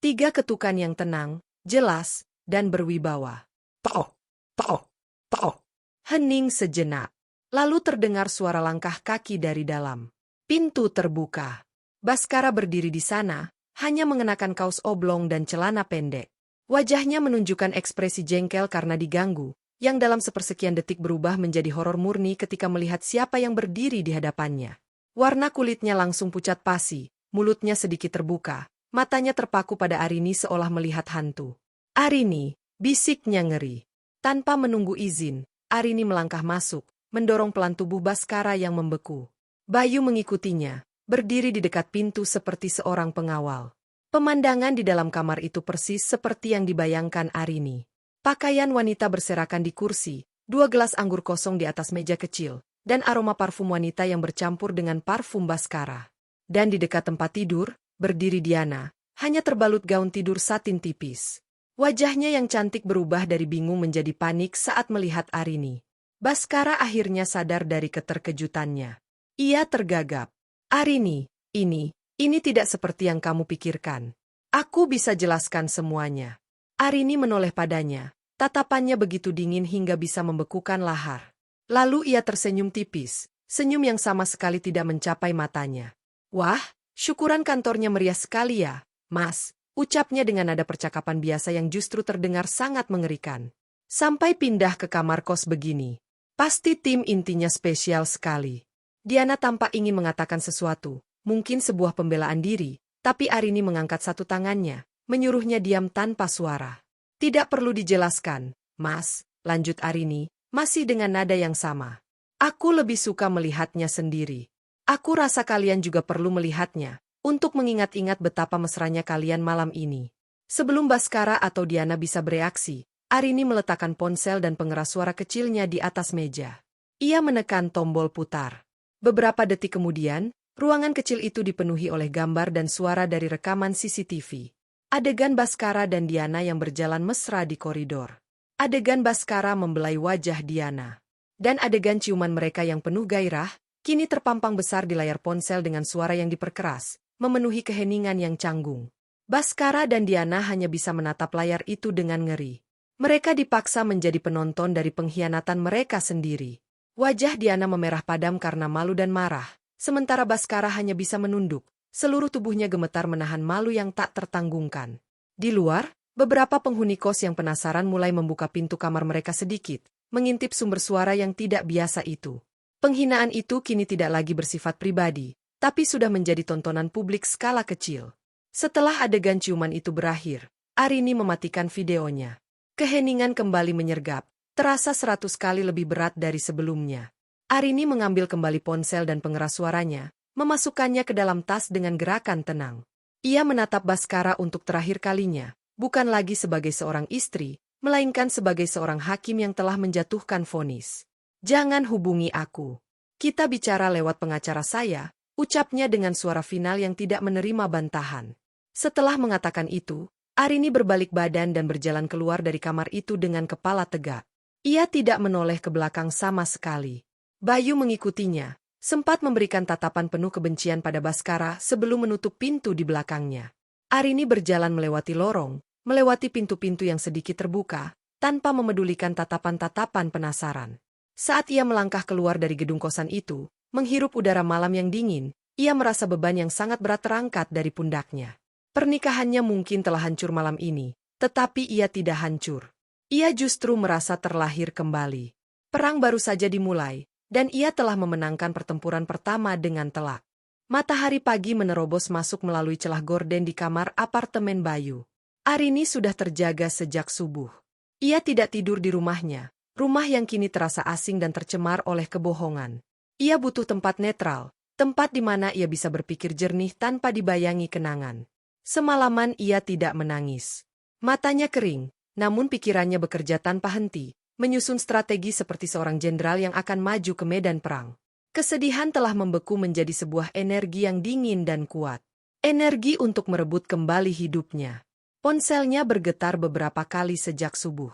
3 ketukan yang tenang, jelas, dan berwibawa. Tok, tok, tok. Hening sejenak. Lalu terdengar suara langkah kaki dari dalam. Pintu terbuka. Baskara berdiri di sana, hanya mengenakan kaos oblong dan celana pendek. Wajahnya menunjukkan ekspresi jengkel karena diganggu, yang dalam sepersekian detik berubah menjadi horor murni ketika melihat siapa yang berdiri di hadapannya. Warna kulitnya langsung pucat pasi, mulutnya sedikit terbuka, matanya terpaku pada Arini seolah melihat hantu. Arini, bisiknya ngeri. Tanpa menunggu izin, Arini melangkah masuk, mendorong pelan tubuh Baskara yang membeku. Bayu mengikutinya, berdiri di dekat pintu seperti seorang pengawal. Pemandangan di dalam kamar itu persis seperti yang dibayangkan Arini. Pakaian wanita berserakan di kursi, 2 gelas anggur kosong di atas meja kecil, dan aroma parfum wanita yang bercampur dengan parfum Baskara. Dan di dekat tempat tidur, berdiri Diana, hanya terbalut gaun tidur satin tipis. Wajahnya yang cantik berubah dari bingung menjadi panik saat melihat Arini. Baskara akhirnya sadar dari keterkejutannya. Ia tergagap. Arini, ini tidak seperti yang kamu pikirkan. Aku bisa jelaskan semuanya. Arini menoleh padanya, tatapannya begitu dingin hingga bisa membekukan lahar. Lalu ia tersenyum tipis, senyum yang sama sekali tidak mencapai matanya. Wah, syukuran kantornya meriah sekali ya, Mas, ucapnya dengan nada percakapan biasa yang justru terdengar sangat mengerikan. Sampai pindah ke kamar kos begini. Pasti tim intinya spesial sekali. Diana tampak ingin mengatakan sesuatu, mungkin sebuah pembelaan diri, tapi Arini mengangkat satu tangannya, menyuruhnya diam tanpa suara. Tidak perlu dijelaskan, Mas, lanjut Arini, masih dengan nada yang sama. Aku lebih suka melihatnya sendiri. Aku rasa kalian juga perlu melihatnya, untuk mengingat-ingat betapa mesranya kalian malam ini. Sebelum Baskara atau Diana bisa bereaksi, Arini meletakkan ponsel dan pengeras suara kecilnya di atas meja. Ia menekan tombol putar. Beberapa detik kemudian, ruangan kecil itu dipenuhi oleh gambar dan suara dari rekaman CCTV. Adegan Baskara dan Diana yang berjalan mesra di koridor. Adegan Baskara membelai wajah Diana. Dan adegan ciuman mereka yang penuh gairah, kini terpampang besar di layar ponsel dengan suara yang diperkeras, memenuhi keheningan yang canggung. Baskara dan Diana hanya bisa menatap layar itu dengan ngeri. Mereka dipaksa menjadi penonton dari pengkhianatan mereka sendiri. Wajah Diana memerah padam karena malu dan marah, sementara Baskara hanya bisa menunduk, seluruh tubuhnya gemetar menahan malu yang tak tertanggungkan. Di luar, beberapa penghuni kos yang penasaran mulai membuka pintu kamar mereka sedikit, mengintip sumber suara yang tidak biasa itu. Penghinaan itu kini tidak lagi bersifat pribadi, tapi sudah menjadi tontonan publik skala kecil. Setelah adegan ciuman itu berakhir, Arini mematikan videonya. Keheningan kembali menyergap, terasa 100 kali lebih berat dari sebelumnya. Arini mengambil kembali ponsel dan pengeras suaranya, memasukkannya ke dalam tas dengan gerakan tenang. Ia menatap Baskara untuk terakhir kalinya, bukan lagi sebagai seorang istri, melainkan sebagai seorang hakim yang telah menjatuhkan vonis. Jangan hubungi aku. Kita bicara lewat pengacara saya, ucapnya dengan suara final yang tidak menerima bantahan. Setelah mengatakan itu, Arini berbalik badan dan berjalan keluar dari kamar itu dengan kepala tegak. Ia tidak menoleh ke belakang sama sekali. Bayu mengikutinya, sempat memberikan tatapan penuh kebencian pada Baskara sebelum menutup pintu di belakangnya. Arini berjalan melewati lorong, melewati pintu-pintu yang sedikit terbuka, tanpa memedulikan tatapan-tatapan penasaran. Saat ia melangkah keluar dari gedung kosan itu, menghirup udara malam yang dingin, ia merasa beban yang sangat berat terangkat dari pundaknya. Pernikahannya mungkin telah hancur malam ini, tetapi ia tidak hancur. Ia justru merasa terlahir kembali. Perang baru saja dimulai, dan ia telah memenangkan pertempuran pertama dengan telak. Matahari pagi menerobos masuk melalui celah gorden di kamar apartemen Bayu. Arini sudah terjaga sejak subuh. Ia tidak tidur di rumahnya, rumah yang kini terasa asing dan tercemar oleh kebohongan. Ia butuh tempat netral, tempat di mana ia bisa berpikir jernih tanpa dibayangi kenangan. Semalaman ia tidak menangis. Matanya kering, namun pikirannya bekerja tanpa henti, menyusun strategi seperti seorang jenderal yang akan maju ke medan perang. Kesedihan telah membeku menjadi sebuah energi yang dingin dan kuat. Energi untuk merebut kembali hidupnya. Ponselnya bergetar beberapa kali sejak subuh.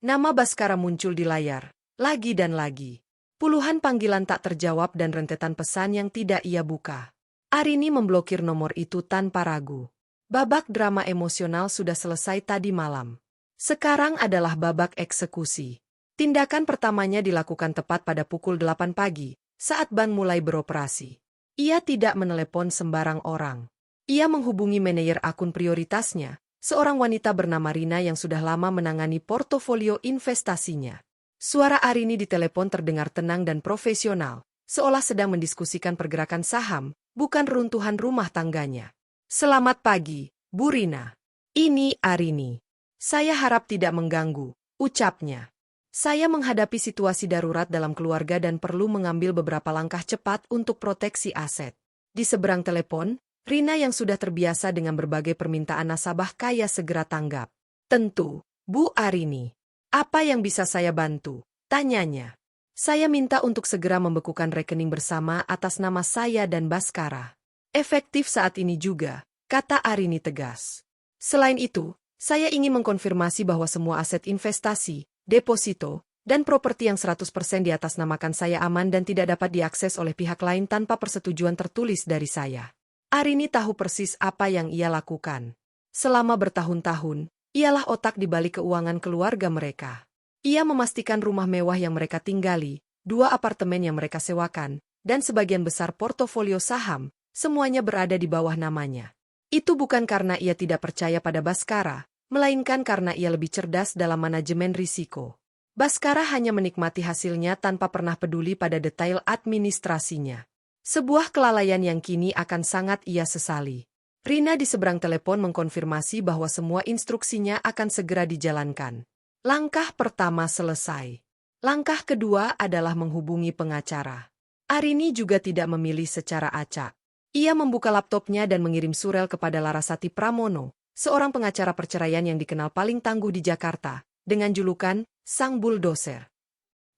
Nama Baskara muncul di layar, lagi dan lagi. Puluhan panggilan tak terjawab dan rentetan pesan yang tidak ia buka. Arini memblokir nomor itu tanpa ragu. Babak drama emosional sudah selesai tadi malam. Sekarang adalah babak eksekusi. Tindakan pertamanya dilakukan tepat pada pukul 8 pagi, saat bank mulai beroperasi. Ia tidak menelepon sembarang orang. Ia menghubungi manajer akun prioritasnya, seorang wanita bernama Rina yang sudah lama menangani portofolio investasinya. Suara Arini di telepon terdengar tenang dan profesional, seolah sedang mendiskusikan pergerakan saham, bukan runtuhan rumah tangganya. Selamat pagi, Bu Rina. Ini Arini. Saya harap tidak mengganggu, ucapnya. Saya menghadapi situasi darurat dalam keluarga dan perlu mengambil beberapa langkah cepat untuk proteksi aset. Di seberang telepon, Rina yang sudah terbiasa dengan berbagai permintaan nasabah kaya segera tanggap. Tentu, Bu Arini. Apa yang bisa saya bantu? Tanyanya. Saya minta untuk segera membekukan rekening bersama atas nama saya dan Baskara. Efektif saat ini juga, kata Arini tegas. Selain itu, saya ingin mengkonfirmasi bahwa semua aset investasi, deposito, dan properti yang 100% diatasnamakan saya aman dan tidak dapat diakses oleh pihak lain tanpa persetujuan tertulis dari saya. Arini tahu persis apa yang ia lakukan. Selama bertahun-tahun, ialah otak di balik keuangan keluarga mereka. Ia memastikan rumah mewah yang mereka tinggali, 2 apartemen yang mereka sewakan, dan sebagian besar portofolio saham, semuanya berada di bawah namanya. Itu bukan karena ia tidak percaya pada Baskara, melainkan karena ia lebih cerdas dalam manajemen risiko. Baskara hanya menikmati hasilnya tanpa pernah peduli pada detail administrasinya. Sebuah kelalaian yang kini akan sangat ia sesali. Rina di seberang telepon mengkonfirmasi bahwa semua instruksinya akan segera dijalankan. Langkah pertama selesai. Langkah kedua adalah menghubungi pengacara. Arini juga tidak memilih secara acak. Ia membuka laptopnya dan mengirim surel kepada Larasati Pramono, seorang pengacara perceraian yang dikenal paling tangguh di Jakarta, dengan julukan Sang Bulldozer.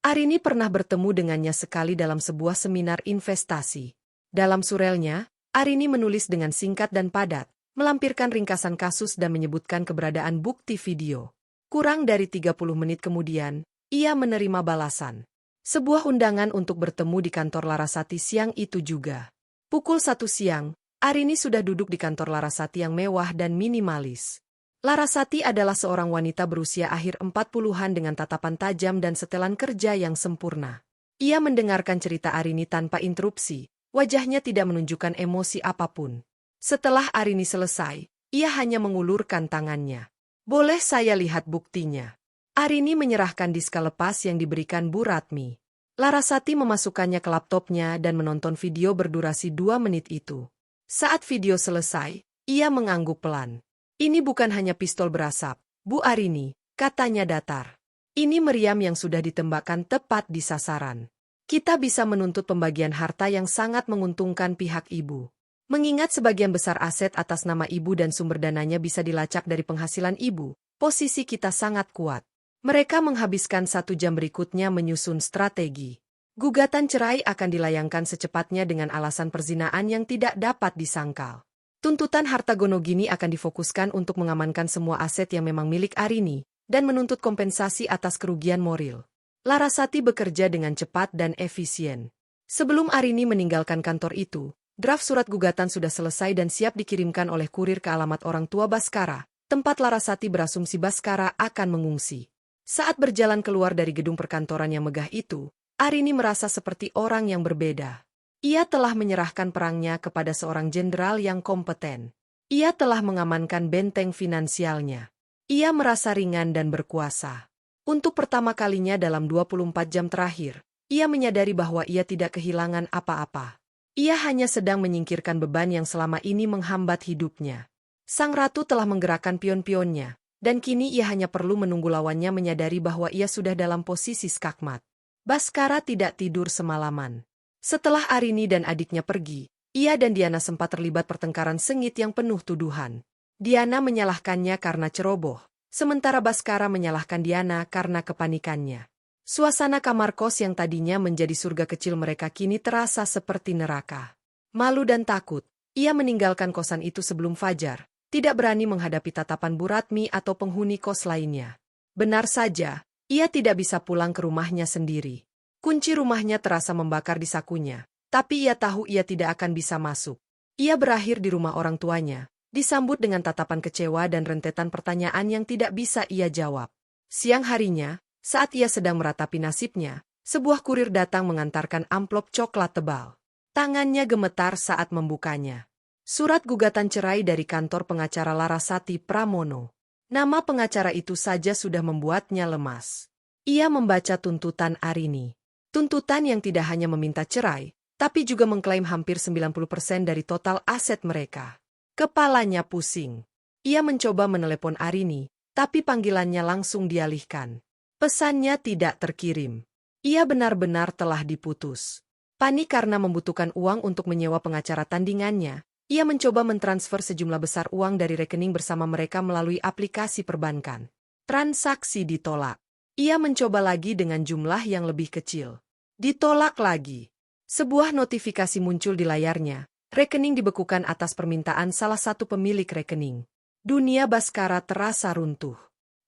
Arini pernah bertemu dengannya sekali dalam sebuah seminar investasi. Dalam surelnya, Arini menulis dengan singkat dan padat, melampirkan ringkasan kasus dan menyebutkan keberadaan bukti video. Kurang dari 30 menit kemudian, ia menerima balasan. Sebuah undangan untuk bertemu di kantor Larasati siang itu juga. Pukul 1 siang, Arini sudah duduk di kantor Larasati yang mewah dan minimalis. Larasati adalah seorang wanita berusia akhir 40-an dengan tatapan tajam dan setelan kerja yang sempurna. Ia mendengarkan cerita Arini tanpa interupsi, wajahnya tidak menunjukkan emosi apapun. Setelah Arini selesai, ia hanya mengulurkan tangannya. Boleh saya lihat buktinya? Arini menyerahkan diska lepas yang diberikan Bu Ratmi. Larasati memasukkannya ke laptopnya dan menonton video berdurasi 2 menit itu. Saat video selesai, ia mengangguk pelan. Ini bukan hanya pistol berasap, Bu Arini, katanya datar. Ini meriam yang sudah ditembakkan tepat di sasaran. Kita bisa menuntut pembagian harta yang sangat menguntungkan pihak ibu. Mengingat sebagian besar aset atas nama ibu dan sumber dananya bisa dilacak dari penghasilan ibu, posisi kita sangat kuat. Mereka menghabiskan 1 jam berikutnya menyusun strategi. Gugatan cerai akan dilayangkan secepatnya dengan alasan perzinaan yang tidak dapat disangkal. Tuntutan harta gono gini akan difokuskan untuk mengamankan semua aset yang memang milik Arini, dan menuntut kompensasi atas kerugian moral. Larasati bekerja dengan cepat dan efisien. Sebelum Arini meninggalkan kantor itu, draft surat gugatan sudah selesai dan siap dikirimkan oleh kurir ke alamat orang tua Baskara, tempat Larasati berasumsi Baskara akan mengungsi. Saat berjalan keluar dari gedung perkantoran yang megah itu, Arini merasa seperti orang yang berbeda. Ia telah menyerahkan perangnya kepada seorang jenderal yang kompeten. Ia telah mengamankan benteng finansialnya. Ia merasa ringan dan berkuasa. Untuk pertama kalinya dalam 24 jam terakhir, ia menyadari bahwa ia tidak kehilangan apa-apa. Ia hanya sedang menyingkirkan beban yang selama ini menghambat hidupnya. Sang ratu telah menggerakkan pion-pionnya, dan kini ia hanya perlu menunggu lawannya menyadari bahwa ia sudah dalam posisi skakmat. Baskara tidak tidur semalaman. Setelah Arini dan adiknya pergi, ia dan Diana sempat terlibat pertengkaran sengit yang penuh tuduhan. Diana menyalahkannya karena ceroboh, sementara Baskara menyalahkan Diana karena kepanikannya. Suasana kamar kos yang tadinya menjadi surga kecil mereka kini terasa seperti neraka. Malu dan takut, ia meninggalkan kosan itu sebelum fajar, tidak berani menghadapi tatapan Bu Ratmi atau penghuni kos lainnya. Benar saja, ia tidak bisa pulang ke rumahnya sendiri. Kunci rumahnya terasa membakar di sakunya, tapi ia tahu ia tidak akan bisa masuk. Ia berakhir di rumah orang tuanya, disambut dengan tatapan kecewa dan rentetan pertanyaan yang tidak bisa ia jawab. Siang harinya, saat ia sedang meratapi nasibnya, sebuah kurir datang mengantarkan amplop coklat tebal. Tangannya gemetar saat membukanya. Surat gugatan cerai dari kantor pengacara Larasati Pramono. Nama pengacara itu saja sudah membuatnya lemas. Ia membaca tuntutan Arini. Tuntutan yang tidak hanya meminta cerai, tapi juga mengklaim hampir 90% dari total aset mereka. Kepalanya pusing. Ia mencoba menelepon Arini, tapi panggilannya langsung dialihkan. Pesannya tidak terkirim. Ia benar-benar telah diputus. Panik karena membutuhkan uang untuk menyewa pengacara tandingannya, ia mencoba mentransfer sejumlah besar uang dari rekening bersama mereka melalui aplikasi perbankan. Transaksi ditolak. Ia mencoba lagi dengan jumlah yang lebih kecil. Ditolak lagi. Sebuah notifikasi muncul di layarnya. Rekening dibekukan atas permintaan salah satu pemilik rekening. Dunia Baskara terasa runtuh.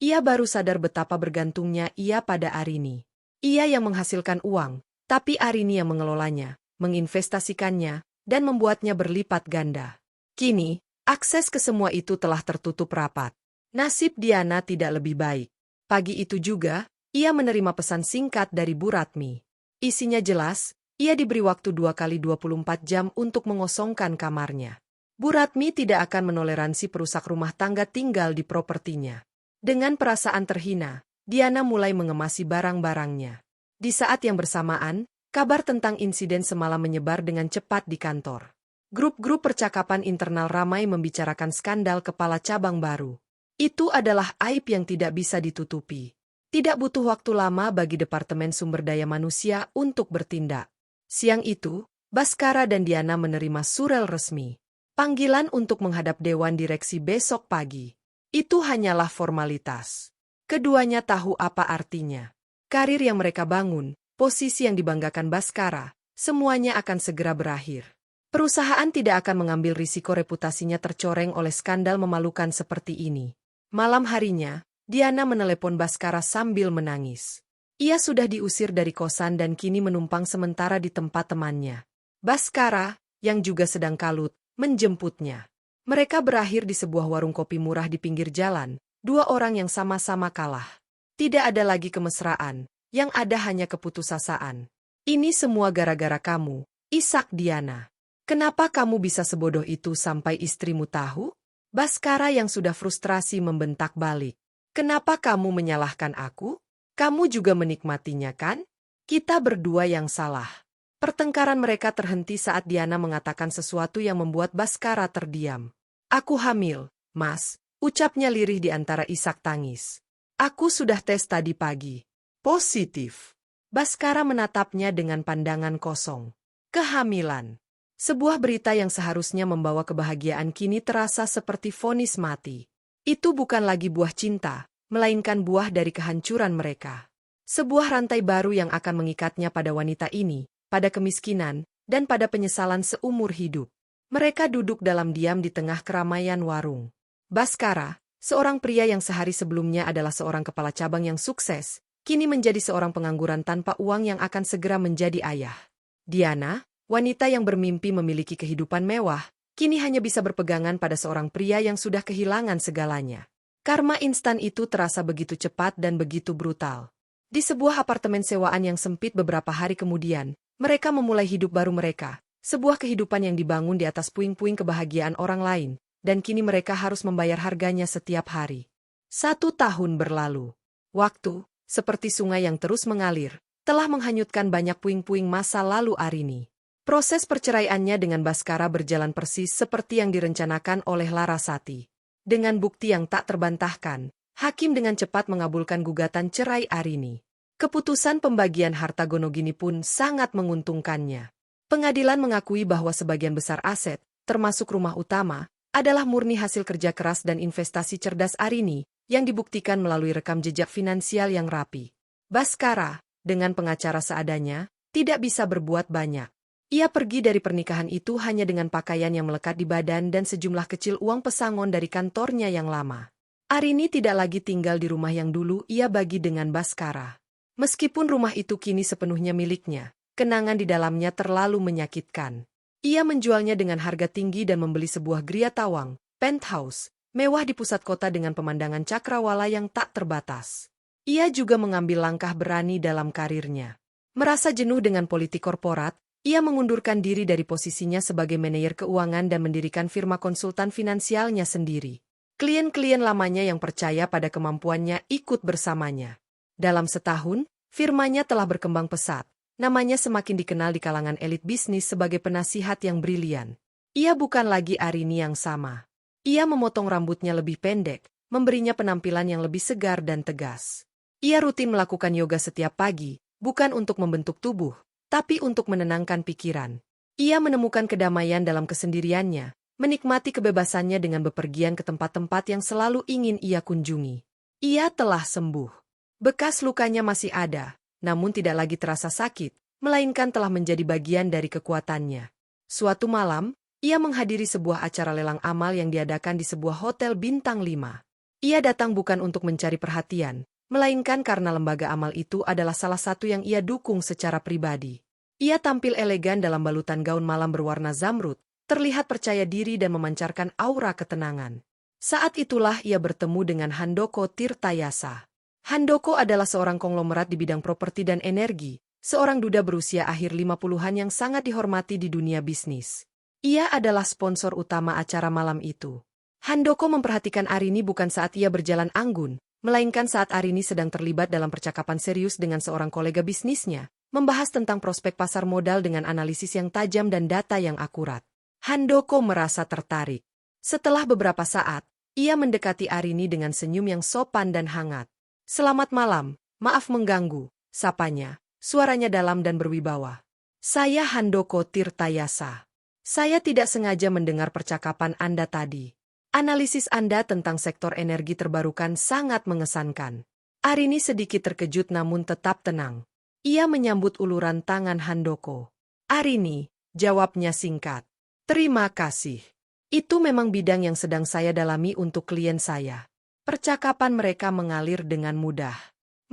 Ia baru sadar betapa bergantungnya ia pada Arini. Ia yang menghasilkan uang, tapi Arini yang mengelolanya, menginvestasikannya, dan membuatnya berlipat ganda. Kini, akses ke semua itu telah tertutup rapat. Nasib Diana tidak lebih baik. Pagi itu juga, ia menerima pesan singkat dari Bu Ratmi. Isinya jelas, ia diberi waktu 2 kali 24 jam untuk mengosongkan kamarnya. Bu Ratmi tidak akan menoleransi perusak rumah tangga tinggal di propertinya. Dengan perasaan terhina, Diana mulai mengemasi barang-barangnya. Di saat yang bersamaan, kabar tentang insiden semalam menyebar dengan cepat di kantor. Grup-grup percakapan internal ramai membicarakan skandal kepala cabang baru. Itu adalah aib yang tidak bisa ditutupi. Tidak butuh waktu lama bagi Departemen Sumber Daya Manusia untuk bertindak. Siang itu, Baskara dan Diana menerima surel resmi. Panggilan untuk menghadap Dewan Direksi besok pagi. Itu hanyalah formalitas. Keduanya tahu apa artinya. Karir yang mereka bangun, posisi yang dibanggakan Baskara, semuanya akan segera berakhir. Perusahaan tidak akan mengambil risiko reputasinya tercoreng oleh skandal memalukan seperti ini. Malam harinya, Diana menelepon Baskara sambil menangis. Ia sudah diusir dari kosan dan kini menumpang sementara di tempat temannya. Baskara, yang juga sedang kalut, menjemputnya. Mereka berakhir di sebuah warung kopi murah di pinggir jalan, dua orang yang sama-sama kalah. Tidak ada lagi kemesraan, yang ada hanya keputusasaan. Ini semua gara-gara kamu, isak Diana. Kenapa kamu bisa sebodoh itu sampai istrimu tahu? Baskara yang sudah frustrasi membentak balik. Kenapa kamu menyalahkan aku? Kamu juga menikmatinya kan? Kita berdua yang salah. Pertengkaran mereka terhenti saat Diana mengatakan sesuatu yang membuat Baskara terdiam. Aku hamil, Mas, ucapnya lirih di antara isak tangis. Aku sudah tes tadi pagi. Positif. Baskara menatapnya dengan pandangan kosong. Kehamilan. Sebuah berita yang seharusnya membawa kebahagiaan kini terasa seperti vonis mati. Itu bukan lagi buah cinta, melainkan buah dari kehancuran mereka. Sebuah rantai baru yang akan mengikatnya pada wanita ini, pada kemiskinan, dan pada penyesalan seumur hidup. Mereka duduk dalam diam di tengah keramaian warung. Baskara, seorang pria yang sehari sebelumnya adalah seorang kepala cabang yang sukses, kini menjadi seorang pengangguran tanpa uang yang akan segera menjadi ayah. Diana, wanita yang bermimpi memiliki kehidupan mewah, kini hanya bisa berpegangan pada seorang pria yang sudah kehilangan segalanya. Karma instan itu terasa begitu cepat dan begitu brutal. Di sebuah apartemen sewaan yang sempit beberapa hari kemudian, mereka memulai hidup baru mereka. Sebuah kehidupan yang dibangun di atas puing-puing kebahagiaan orang lain, dan kini mereka harus membayar harganya setiap hari. 1 tahun berlalu. Waktu, seperti sungai yang terus mengalir, telah menghanyutkan banyak puing-puing masa lalu Arini. Proses perceraiannya dengan Baskara berjalan persis seperti yang direncanakan oleh Larasati. Dengan bukti yang tak terbantahkan, hakim dengan cepat mengabulkan gugatan cerai Arini. Keputusan pembagian harta Gonogini pun sangat menguntungkannya. Pengadilan mengakui bahwa sebagian besar aset, termasuk rumah utama, adalah murni hasil kerja keras dan investasi cerdas Arini, yang dibuktikan melalui rekam jejak finansial yang rapi. Baskara, dengan pengacara seadanya, tidak bisa berbuat banyak. Ia pergi dari pernikahan itu hanya dengan pakaian yang melekat di badan dan sejumlah kecil uang pesangon dari kantornya yang lama. Arini tidak lagi tinggal di rumah yang dulu ia bagi dengan Baskara. Meskipun rumah itu kini sepenuhnya miliknya, kenangan di dalamnya terlalu menyakitkan. Ia menjualnya dengan harga tinggi dan membeli sebuah gria tawang, penthouse, mewah di pusat kota dengan pemandangan cakrawala yang tak terbatas. Ia juga mengambil langkah berani dalam karirnya. Merasa jenuh dengan politik korporat, ia mengundurkan diri dari posisinya sebagai manajer keuangan dan mendirikan firma konsultan finansialnya sendiri. Klien-klien lamanya yang percaya pada kemampuannya ikut bersamanya. Dalam setahun, firmanya telah berkembang pesat. Namanya semakin dikenal di kalangan elit bisnis sebagai penasihat yang brilian. Ia bukan lagi Arini yang sama. Ia memotong rambutnya lebih pendek, memberinya penampilan yang lebih segar dan tegas. Ia rutin melakukan yoga setiap pagi, bukan untuk membentuk tubuh, tapi untuk menenangkan pikiran. Ia menemukan kedamaian dalam kesendiriannya, menikmati kebebasannya dengan bepergian ke tempat-tempat yang selalu ingin ia kunjungi. Ia telah sembuh. Bekas lukanya masih ada, namun tidak lagi terasa sakit, melainkan telah menjadi bagian dari kekuatannya. Suatu malam, ia menghadiri sebuah acara lelang amal yang diadakan di sebuah hotel bintang 5. Ia datang bukan untuk mencari perhatian, melainkan karena lembaga amal itu adalah salah satu yang ia dukung secara pribadi. Ia tampil elegan dalam balutan gaun malam berwarna zamrud, terlihat percaya diri dan memancarkan aura ketenangan. Saat itulah ia bertemu dengan Handoko Tirtayasa. Handoko adalah seorang konglomerat di bidang properti dan energi, seorang duda berusia akhir 50-an yang sangat dihormati di dunia bisnis. Ia adalah sponsor utama acara malam itu. Handoko memperhatikan Arini bukan saat ia berjalan anggun, melainkan saat Arini sedang terlibat dalam percakapan serius dengan seorang kolega bisnisnya, membahas tentang prospek pasar modal dengan analisis yang tajam dan data yang akurat. Handoko merasa tertarik. Setelah beberapa saat, ia mendekati Arini dengan senyum yang sopan dan hangat. "Selamat malam, maaf mengganggu," sapanya, suaranya dalam dan berwibawa. "Saya Handoko Tirtayasa. Saya tidak sengaja mendengar percakapan Anda tadi. Analisis Anda tentang sektor energi terbarukan sangat mengesankan." Arini sedikit terkejut namun tetap tenang. Ia menyambut uluran tangan Handoko. "Arini," jawabnya singkat. "Terima kasih. Itu memang bidang yang sedang saya dalami untuk klien saya." Percakapan mereka mengalir dengan mudah.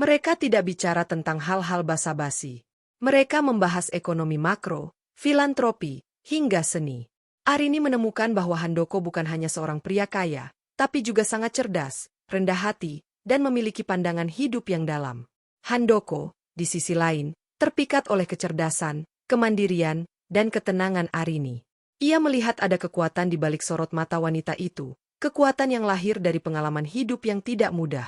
Mereka tidak bicara tentang hal-hal basa-basi. Mereka membahas ekonomi makro, filantropi, hingga seni. Arini menemukan bahwa Handoko bukan hanya seorang pria kaya, tapi juga sangat cerdas, rendah hati, dan memiliki pandangan hidup yang dalam. Handoko, di sisi lain, terpikat oleh kecerdasan, kemandirian, dan ketenangan Arini. Ia melihat ada kekuatan di balik sorot mata wanita itu, kekuatan yang lahir dari pengalaman hidup yang tidak mudah.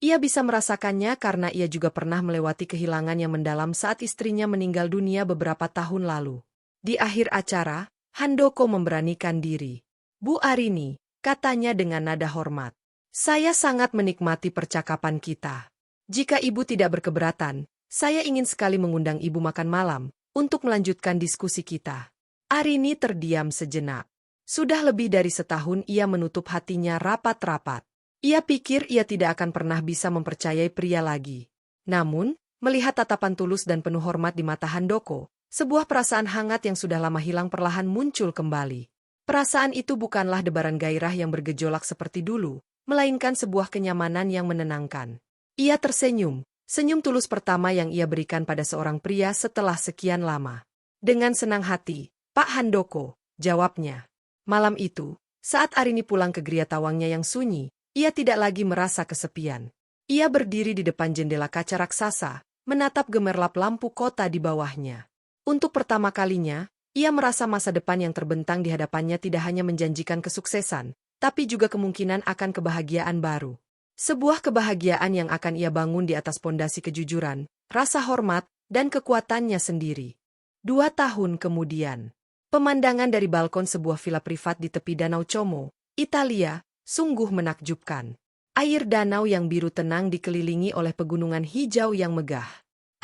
Ia bisa merasakannya karena ia juga pernah melewati kehilangan yang mendalam saat istrinya meninggal dunia beberapa tahun lalu. Di akhir acara, Handoko memberanikan diri. "Bu Arini," katanya dengan nada hormat. "Saya sangat menikmati percakapan kita. Jika Ibu tidak berkeberatan, saya ingin sekali mengundang Ibu makan malam, untuk melanjutkan diskusi kita." Arini terdiam sejenak. Sudah lebih dari setahun ia menutup hatinya rapat-rapat. Ia pikir ia tidak akan pernah bisa mempercayai pria lagi. Namun, melihat tatapan tulus dan penuh hormat di mata Handoko, sebuah perasaan hangat yang sudah lama hilang perlahan muncul kembali. Perasaan itu bukanlah debaran gairah yang bergejolak seperti dulu, melainkan sebuah kenyamanan yang menenangkan. Ia tersenyum, senyum tulus pertama yang ia berikan pada seorang pria setelah sekian lama. "Dengan senang hati, Pak Handoko," jawabnya. Malam itu, saat Arini pulang ke Gria Tawangnya yang sunyi, ia tidak lagi merasa kesepian. Ia berdiri di depan jendela kaca raksasa, menatap gemerlap lampu kota di bawahnya. Untuk pertama kalinya, ia merasa masa depan yang terbentang di hadapannya tidak hanya menjanjikan kesuksesan, tapi juga kemungkinan akan kebahagiaan baru. Sebuah kebahagiaan yang akan ia bangun di atas pondasi kejujuran, rasa hormat, dan kekuatannya sendiri. 2 tahun kemudian, pemandangan dari balkon sebuah villa privat di tepi Danau Como, Italia, sungguh menakjubkan. Air danau yang biru tenang dikelilingi oleh pegunungan hijau yang megah.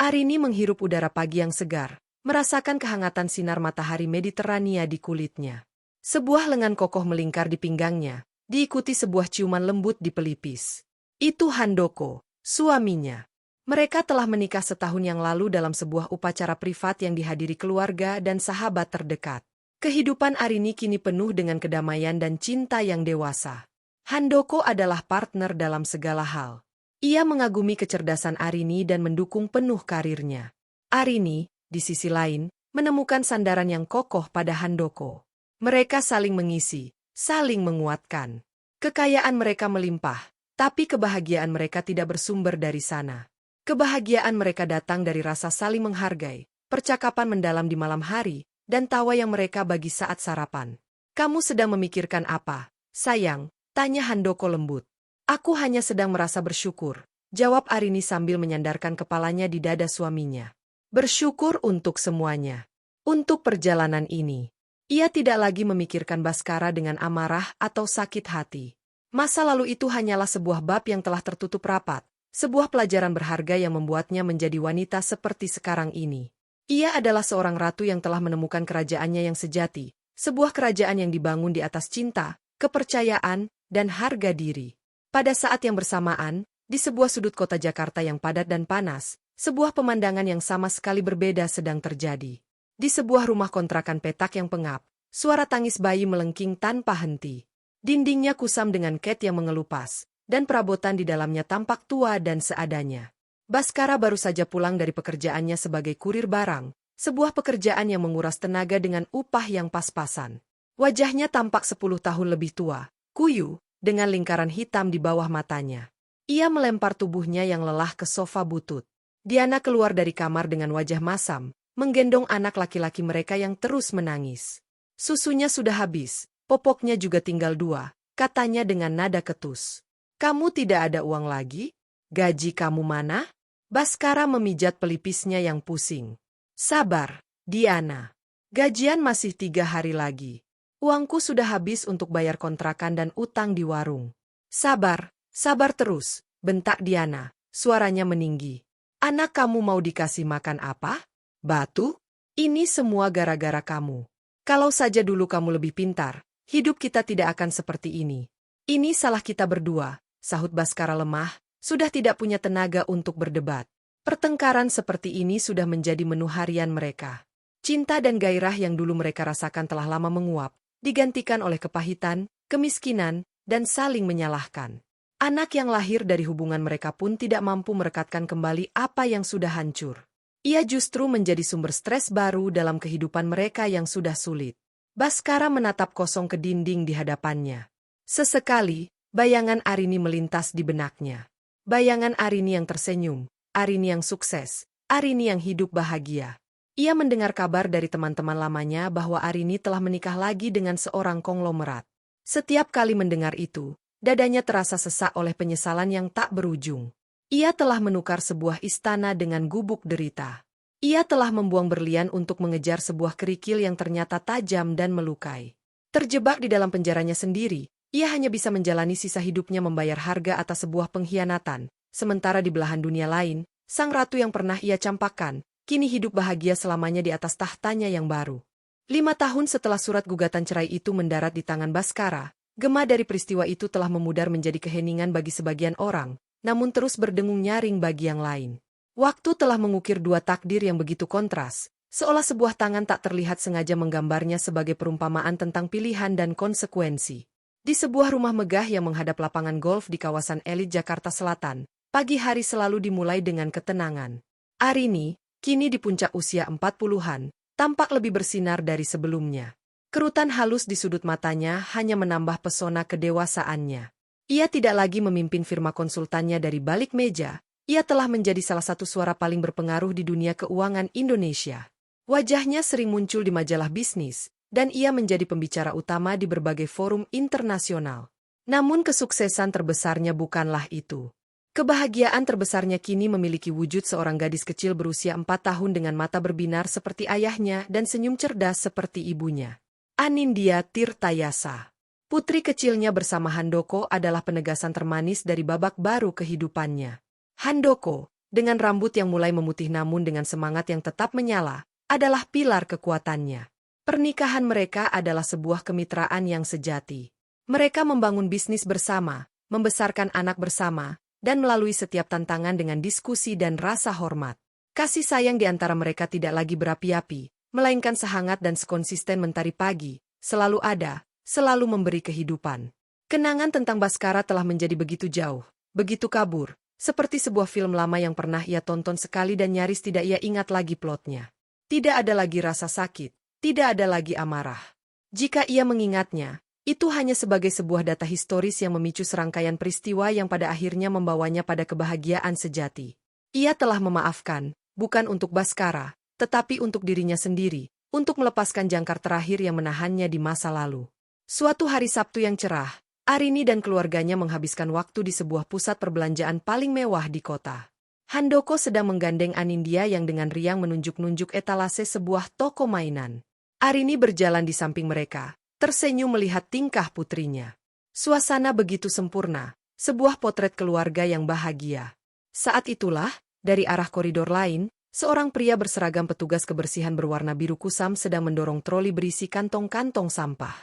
Arini menghirup udara pagi yang segar, merasakan kehangatan sinar matahari Mediterania di kulitnya. Sebuah lengan kokoh melingkar di pinggangnya, diikuti sebuah ciuman lembut di pelipis. Itu Handoko, suaminya. Mereka telah menikah setahun yang lalu dalam sebuah upacara privat yang dihadiri keluarga dan sahabat terdekat. Kehidupan Arini kini penuh dengan kedamaian dan cinta yang dewasa. Handoko adalah partner dalam segala hal. Ia mengagumi kecerdasan Arini dan mendukung penuh karirnya. Arini, di sisi lain, menemukan sandaran yang kokoh pada Handoko. Mereka saling mengisi, saling menguatkan. Kekayaan mereka melimpah, tapi kebahagiaan mereka tidak bersumber dari sana. Kebahagiaan mereka datang dari rasa saling menghargai, percakapan mendalam di malam hari, dan tawa yang mereka bagi saat sarapan. "Kamu sedang memikirkan apa, sayang?" tanya Handoko lembut. "Aku hanya sedang merasa bersyukur," jawab Arini sambil menyandarkan kepalanya di dada suaminya. Bersyukur untuk semuanya. Untuk perjalanan ini. Ia tidak lagi memikirkan Baskara dengan amarah atau sakit hati. Masa lalu itu hanyalah sebuah bab yang telah tertutup rapat, Sebuah pelajaran berharga yang membuatnya menjadi wanita seperti sekarang ini. Ia adalah seorang ratu yang telah menemukan kerajaannya yang sejati, sebuah kerajaan yang dibangun di atas cinta, kepercayaan, dan harga diri. Pada saat yang bersamaan, di sebuah sudut kota Jakarta yang padat dan panas, sebuah pemandangan yang sama sekali berbeda sedang terjadi. Di sebuah rumah kontrakan petak yang pengap, suara tangis bayi melengking tanpa henti. Dindingnya kusam dengan cat yang mengelupas, dan perabotan di dalamnya tampak tua dan seadanya. Baskara baru saja pulang dari pekerjaannya sebagai kurir barang, sebuah pekerjaan yang menguras tenaga dengan upah yang pas-pasan. Wajahnya tampak 10 tahun lebih tua, kuyu, dengan lingkaran hitam di bawah matanya. Ia melempar tubuhnya yang lelah ke sofa butut. Diana keluar dari kamar dengan wajah masam, menggendong anak laki-laki mereka yang terus menangis. Susunya sudah habis, popoknya juga tinggal 2, katanya dengan nada ketus. Kamu tidak ada uang lagi? Gaji kamu mana? Baskara memijat pelipisnya yang pusing. Sabar, Diana. Gajian masih 3 hari lagi. Uangku sudah habis untuk bayar kontrakan dan utang di warung. Sabar, sabar terus, bentak Diana, suaranya meninggi. Anak kamu mau dikasih makan apa? Batu? Ini semua gara-gara kamu. Kalau saja dulu kamu lebih pintar, hidup kita tidak akan seperti ini. Ini salah kita berdua, sahut Baskara lemah, sudah tidak punya tenaga untuk berdebat. Pertengkaran seperti ini sudah menjadi menu harian mereka. Cinta dan gairah yang dulu mereka rasakan telah lama menguap, digantikan oleh kepahitan, kemiskinan, dan saling menyalahkan. Anak yang lahir dari hubungan mereka pun tidak mampu merekatkan kembali apa yang sudah hancur. Ia justru menjadi sumber stres baru dalam kehidupan mereka yang sudah sulit. Baskara menatap kosong ke dinding di hadapannya. Sesekali, bayangan Arini melintas di benaknya. Bayangan Arini yang tersenyum, Arini yang sukses, Arini yang hidup bahagia. Ia mendengar kabar dari teman-teman lamanya bahwa Arini telah menikah lagi dengan seorang konglomerat. Setiap kali mendengar itu, dadanya terasa sesak oleh penyesalan yang tak berujung. Ia telah menukar sebuah istana dengan gubuk derita. Ia telah membuang berlian untuk mengejar sebuah kerikil yang ternyata tajam dan melukai. Terjebak di dalam penjaranya sendiri, ia hanya bisa menjalani sisa hidupnya membayar harga atas sebuah pengkhianatan, sementara di belahan dunia lain, sang ratu yang pernah ia campakkan, kini hidup bahagia selamanya di atas tahtanya yang baru. 5 tahun setelah surat gugatan cerai itu mendarat di tangan Baskara, gema dari peristiwa itu telah memudar menjadi keheningan bagi sebagian orang, namun terus berdengung nyaring bagi yang lain. Waktu telah mengukir 2 takdir yang begitu kontras, seolah sebuah tangan tak terlihat sengaja menggambarnya sebagai perumpamaan tentang pilihan dan konsekuensi. Di sebuah rumah megah yang menghadap lapangan golf di kawasan elit Jakarta Selatan, pagi hari selalu dimulai dengan ketenangan. Arini, kini di puncak usia 40-an, tampak lebih bersinar dari sebelumnya. Kerutan halus di sudut matanya hanya menambah pesona kedewasaannya. Ia tidak lagi memimpin firma konsultannya dari balik meja, ia telah menjadi salah satu suara paling berpengaruh di dunia keuangan Indonesia. Wajahnya sering muncul di majalah bisnis, dan ia menjadi pembicara utama di berbagai forum internasional. Namun kesuksesan terbesarnya bukanlah itu. Kebahagiaan terbesarnya kini memiliki wujud seorang gadis kecil berusia 4 tahun dengan mata berbinar seperti ayahnya dan senyum cerdas seperti ibunya. Anindya Tirtayasa. Putri kecilnya bersama Handoko adalah penegasan termanis dari babak baru kehidupannya. Handoko, dengan rambut yang mulai memutih namun dengan semangat yang tetap menyala, adalah pilar kekuatannya. Pernikahan mereka adalah sebuah kemitraan yang sejati. Mereka membangun bisnis bersama, membesarkan anak bersama, dan melalui setiap tantangan dengan diskusi dan rasa hormat. Kasih sayang di antara mereka tidak lagi berapi-api, melainkan sehangat dan sekonsisten mentari pagi, selalu ada, selalu memberi kehidupan. Kenangan tentang Baskara telah menjadi begitu jauh, begitu kabur, seperti sebuah film lama yang pernah ia tonton sekali dan nyaris tidak ia ingat lagi plotnya. Tidak ada lagi rasa sakit. Tidak ada lagi amarah. Jika ia mengingatnya, itu hanya sebagai sebuah data historis yang memicu serangkaian peristiwa yang pada akhirnya membawanya pada kebahagiaan sejati. Ia telah memaafkan, bukan untuk Baskara, tetapi untuk dirinya sendiri, untuk melepaskan jangkar terakhir yang menahannya di masa lalu. Suatu hari Sabtu yang cerah, Arini dan keluarganya menghabiskan waktu di sebuah pusat perbelanjaan paling mewah di kota. Handoko sedang menggandeng Anindya yang dengan riang menunjuk-nunjuk etalase sebuah toko mainan. Arini berjalan di samping mereka, tersenyum melihat tingkah putrinya. Suasana begitu sempurna, sebuah potret keluarga yang bahagia. Saat itulah, dari arah koridor lain, seorang pria berseragam petugas kebersihan berwarna biru kusam sedang mendorong troli berisi kantong-kantong sampah.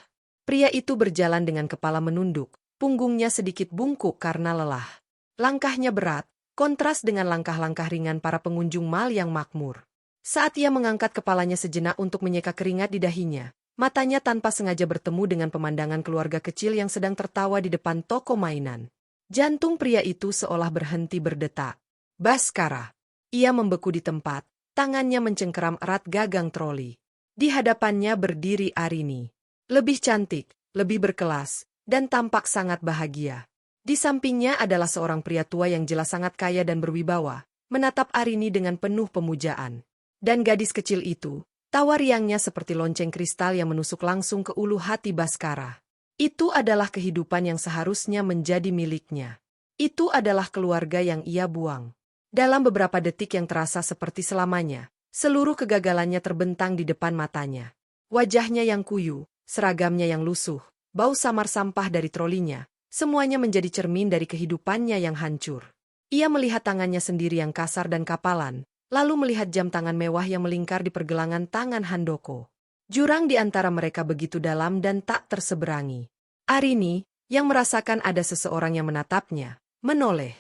Pria itu berjalan dengan kepala menunduk, punggungnya sedikit bungkuk karena lelah. Langkahnya berat, kontras dengan langkah-langkah ringan para pengunjung mal yang makmur. Saat ia mengangkat kepalanya sejenak untuk menyeka keringat di dahinya, matanya tanpa sengaja bertemu dengan pemandangan keluarga kecil yang sedang tertawa di depan toko mainan. Jantung pria itu seolah berhenti berdetak. Baskara. Ia membeku di tempat, tangannya mencengkeram erat gagang troli. Di hadapannya berdiri Arini. Lebih cantik, lebih berkelas, dan tampak sangat bahagia. Di sampingnya adalah seorang pria tua yang jelas sangat kaya dan berwibawa, menatap Arini dengan penuh pemujaan. Dan gadis kecil itu, tawa riangnya seperti lonceng kristal yang menusuk langsung ke ulu hati Baskara. Itu adalah kehidupan yang seharusnya menjadi miliknya. Itu adalah keluarga yang ia buang. Dalam beberapa detik yang terasa seperti selamanya, seluruh kegagalannya terbentang di depan matanya. Wajahnya yang kuyu, seragamnya yang lusuh, bau samar sampah dari trolinya, semuanya menjadi cermin dari kehidupannya yang hancur. Ia melihat tangannya sendiri yang kasar dan kapalan, lalu melihat jam tangan mewah yang melingkar di pergelangan tangan Handoko. Jurang di antara mereka begitu dalam dan tak terseberangi. Arini, yang merasakan ada seseorang yang menatapnya, menoleh.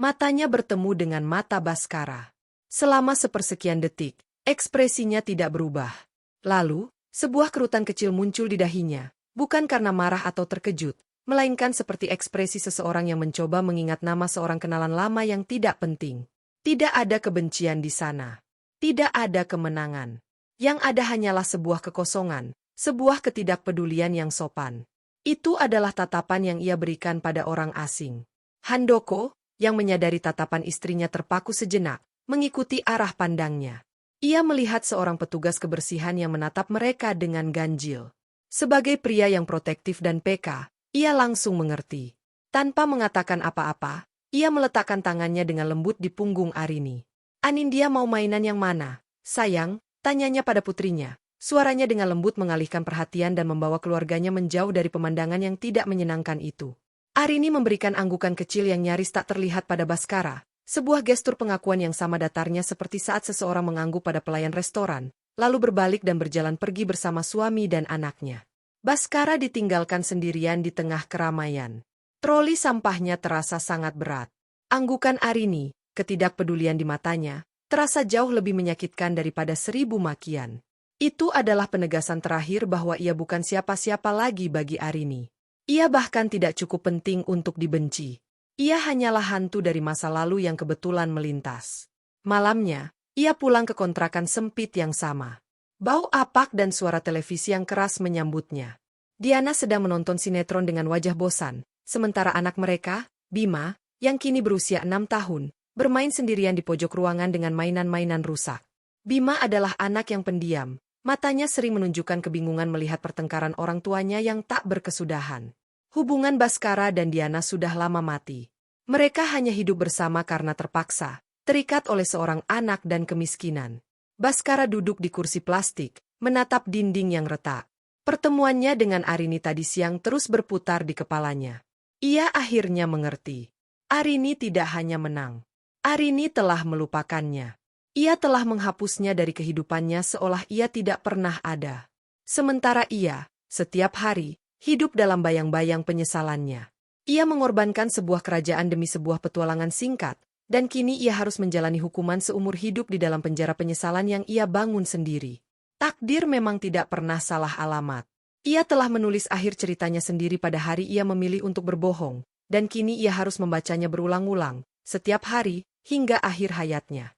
Matanya bertemu dengan mata Baskara. Selama sepersekian detik, ekspresinya tidak berubah. Lalu, sebuah kerutan kecil muncul di dahinya, bukan karena marah atau terkejut, melainkan seperti ekspresi seseorang yang mencoba mengingat nama seorang kenalan lama yang tidak penting. Tidak ada kebencian di sana. Tidak ada kemenangan. Yang ada hanyalah sebuah kekosongan, sebuah ketidakpedulian yang sopan. Itu adalah tatapan yang ia berikan pada orang asing. Handoko, yang menyadari tatapan istrinya terpaku sejenak, mengikuti arah pandangnya. Ia melihat seorang petugas kebersihan yang menatap mereka dengan ganjil. Sebagai pria yang protektif dan peka, ia langsung mengerti. Tanpa mengatakan apa-apa, ia meletakkan tangannya dengan lembut di punggung Arini. "Anindya mau mainan yang mana, sayang?" tanyanya pada putrinya. Suaranya dengan lembut mengalihkan perhatian dan membawa keluarganya menjauh dari pemandangan yang tidak menyenangkan itu. Arini memberikan anggukan kecil yang nyaris tak terlihat pada Baskara, sebuah gestur pengakuan yang sama datarnya seperti saat seseorang mengangguk pada pelayan restoran, lalu berbalik dan berjalan pergi bersama suami dan anaknya. Baskara ditinggalkan sendirian di tengah keramaian. Troli sampahnya terasa sangat berat. Anggukan Arini, ketidakpedulian di matanya, terasa jauh lebih menyakitkan daripada 1000 makian. Itu adalah penegasan terakhir bahwa ia bukan siapa-siapa lagi bagi Arini. Ia bahkan tidak cukup penting untuk dibenci. Ia hanyalah hantu dari masa lalu yang kebetulan melintas. Malamnya, ia pulang ke kontrakan sempit yang sama. Bau apak dan suara televisi yang keras menyambutnya. Diana sedang menonton sinetron dengan wajah bosan, sementara anak mereka, Bima, yang kini berusia 6 tahun, bermain sendirian di pojok ruangan dengan mainan-mainan rusak. Bima adalah anak yang pendiam, matanya sering menunjukkan kebingungan melihat pertengkaran orang tuanya yang tak berkesudahan. Hubungan Baskara dan Diana sudah lama mati. Mereka hanya hidup bersama karena terpaksa, terikat oleh seorang anak dan kemiskinan. Baskara duduk di kursi plastik, menatap dinding yang retak. Pertemuannya dengan Arini tadi siang terus berputar di kepalanya. Ia akhirnya mengerti. Arini tidak hanya menang. Arini telah melupakannya. Ia telah menghapusnya dari kehidupannya seolah ia tidak pernah ada. Sementara ia, setiap hari, hidup dalam bayang-bayang penyesalannya. Ia mengorbankan sebuah kerajaan demi sebuah petualangan singkat, dan kini ia harus menjalani hukuman seumur hidup di dalam penjara penyesalan yang ia bangun sendiri. Takdir memang tidak pernah salah alamat. Ia telah menulis akhir ceritanya sendiri pada hari ia memilih untuk berbohong, dan kini ia harus membacanya berulang-ulang, setiap hari, hingga akhir hayatnya.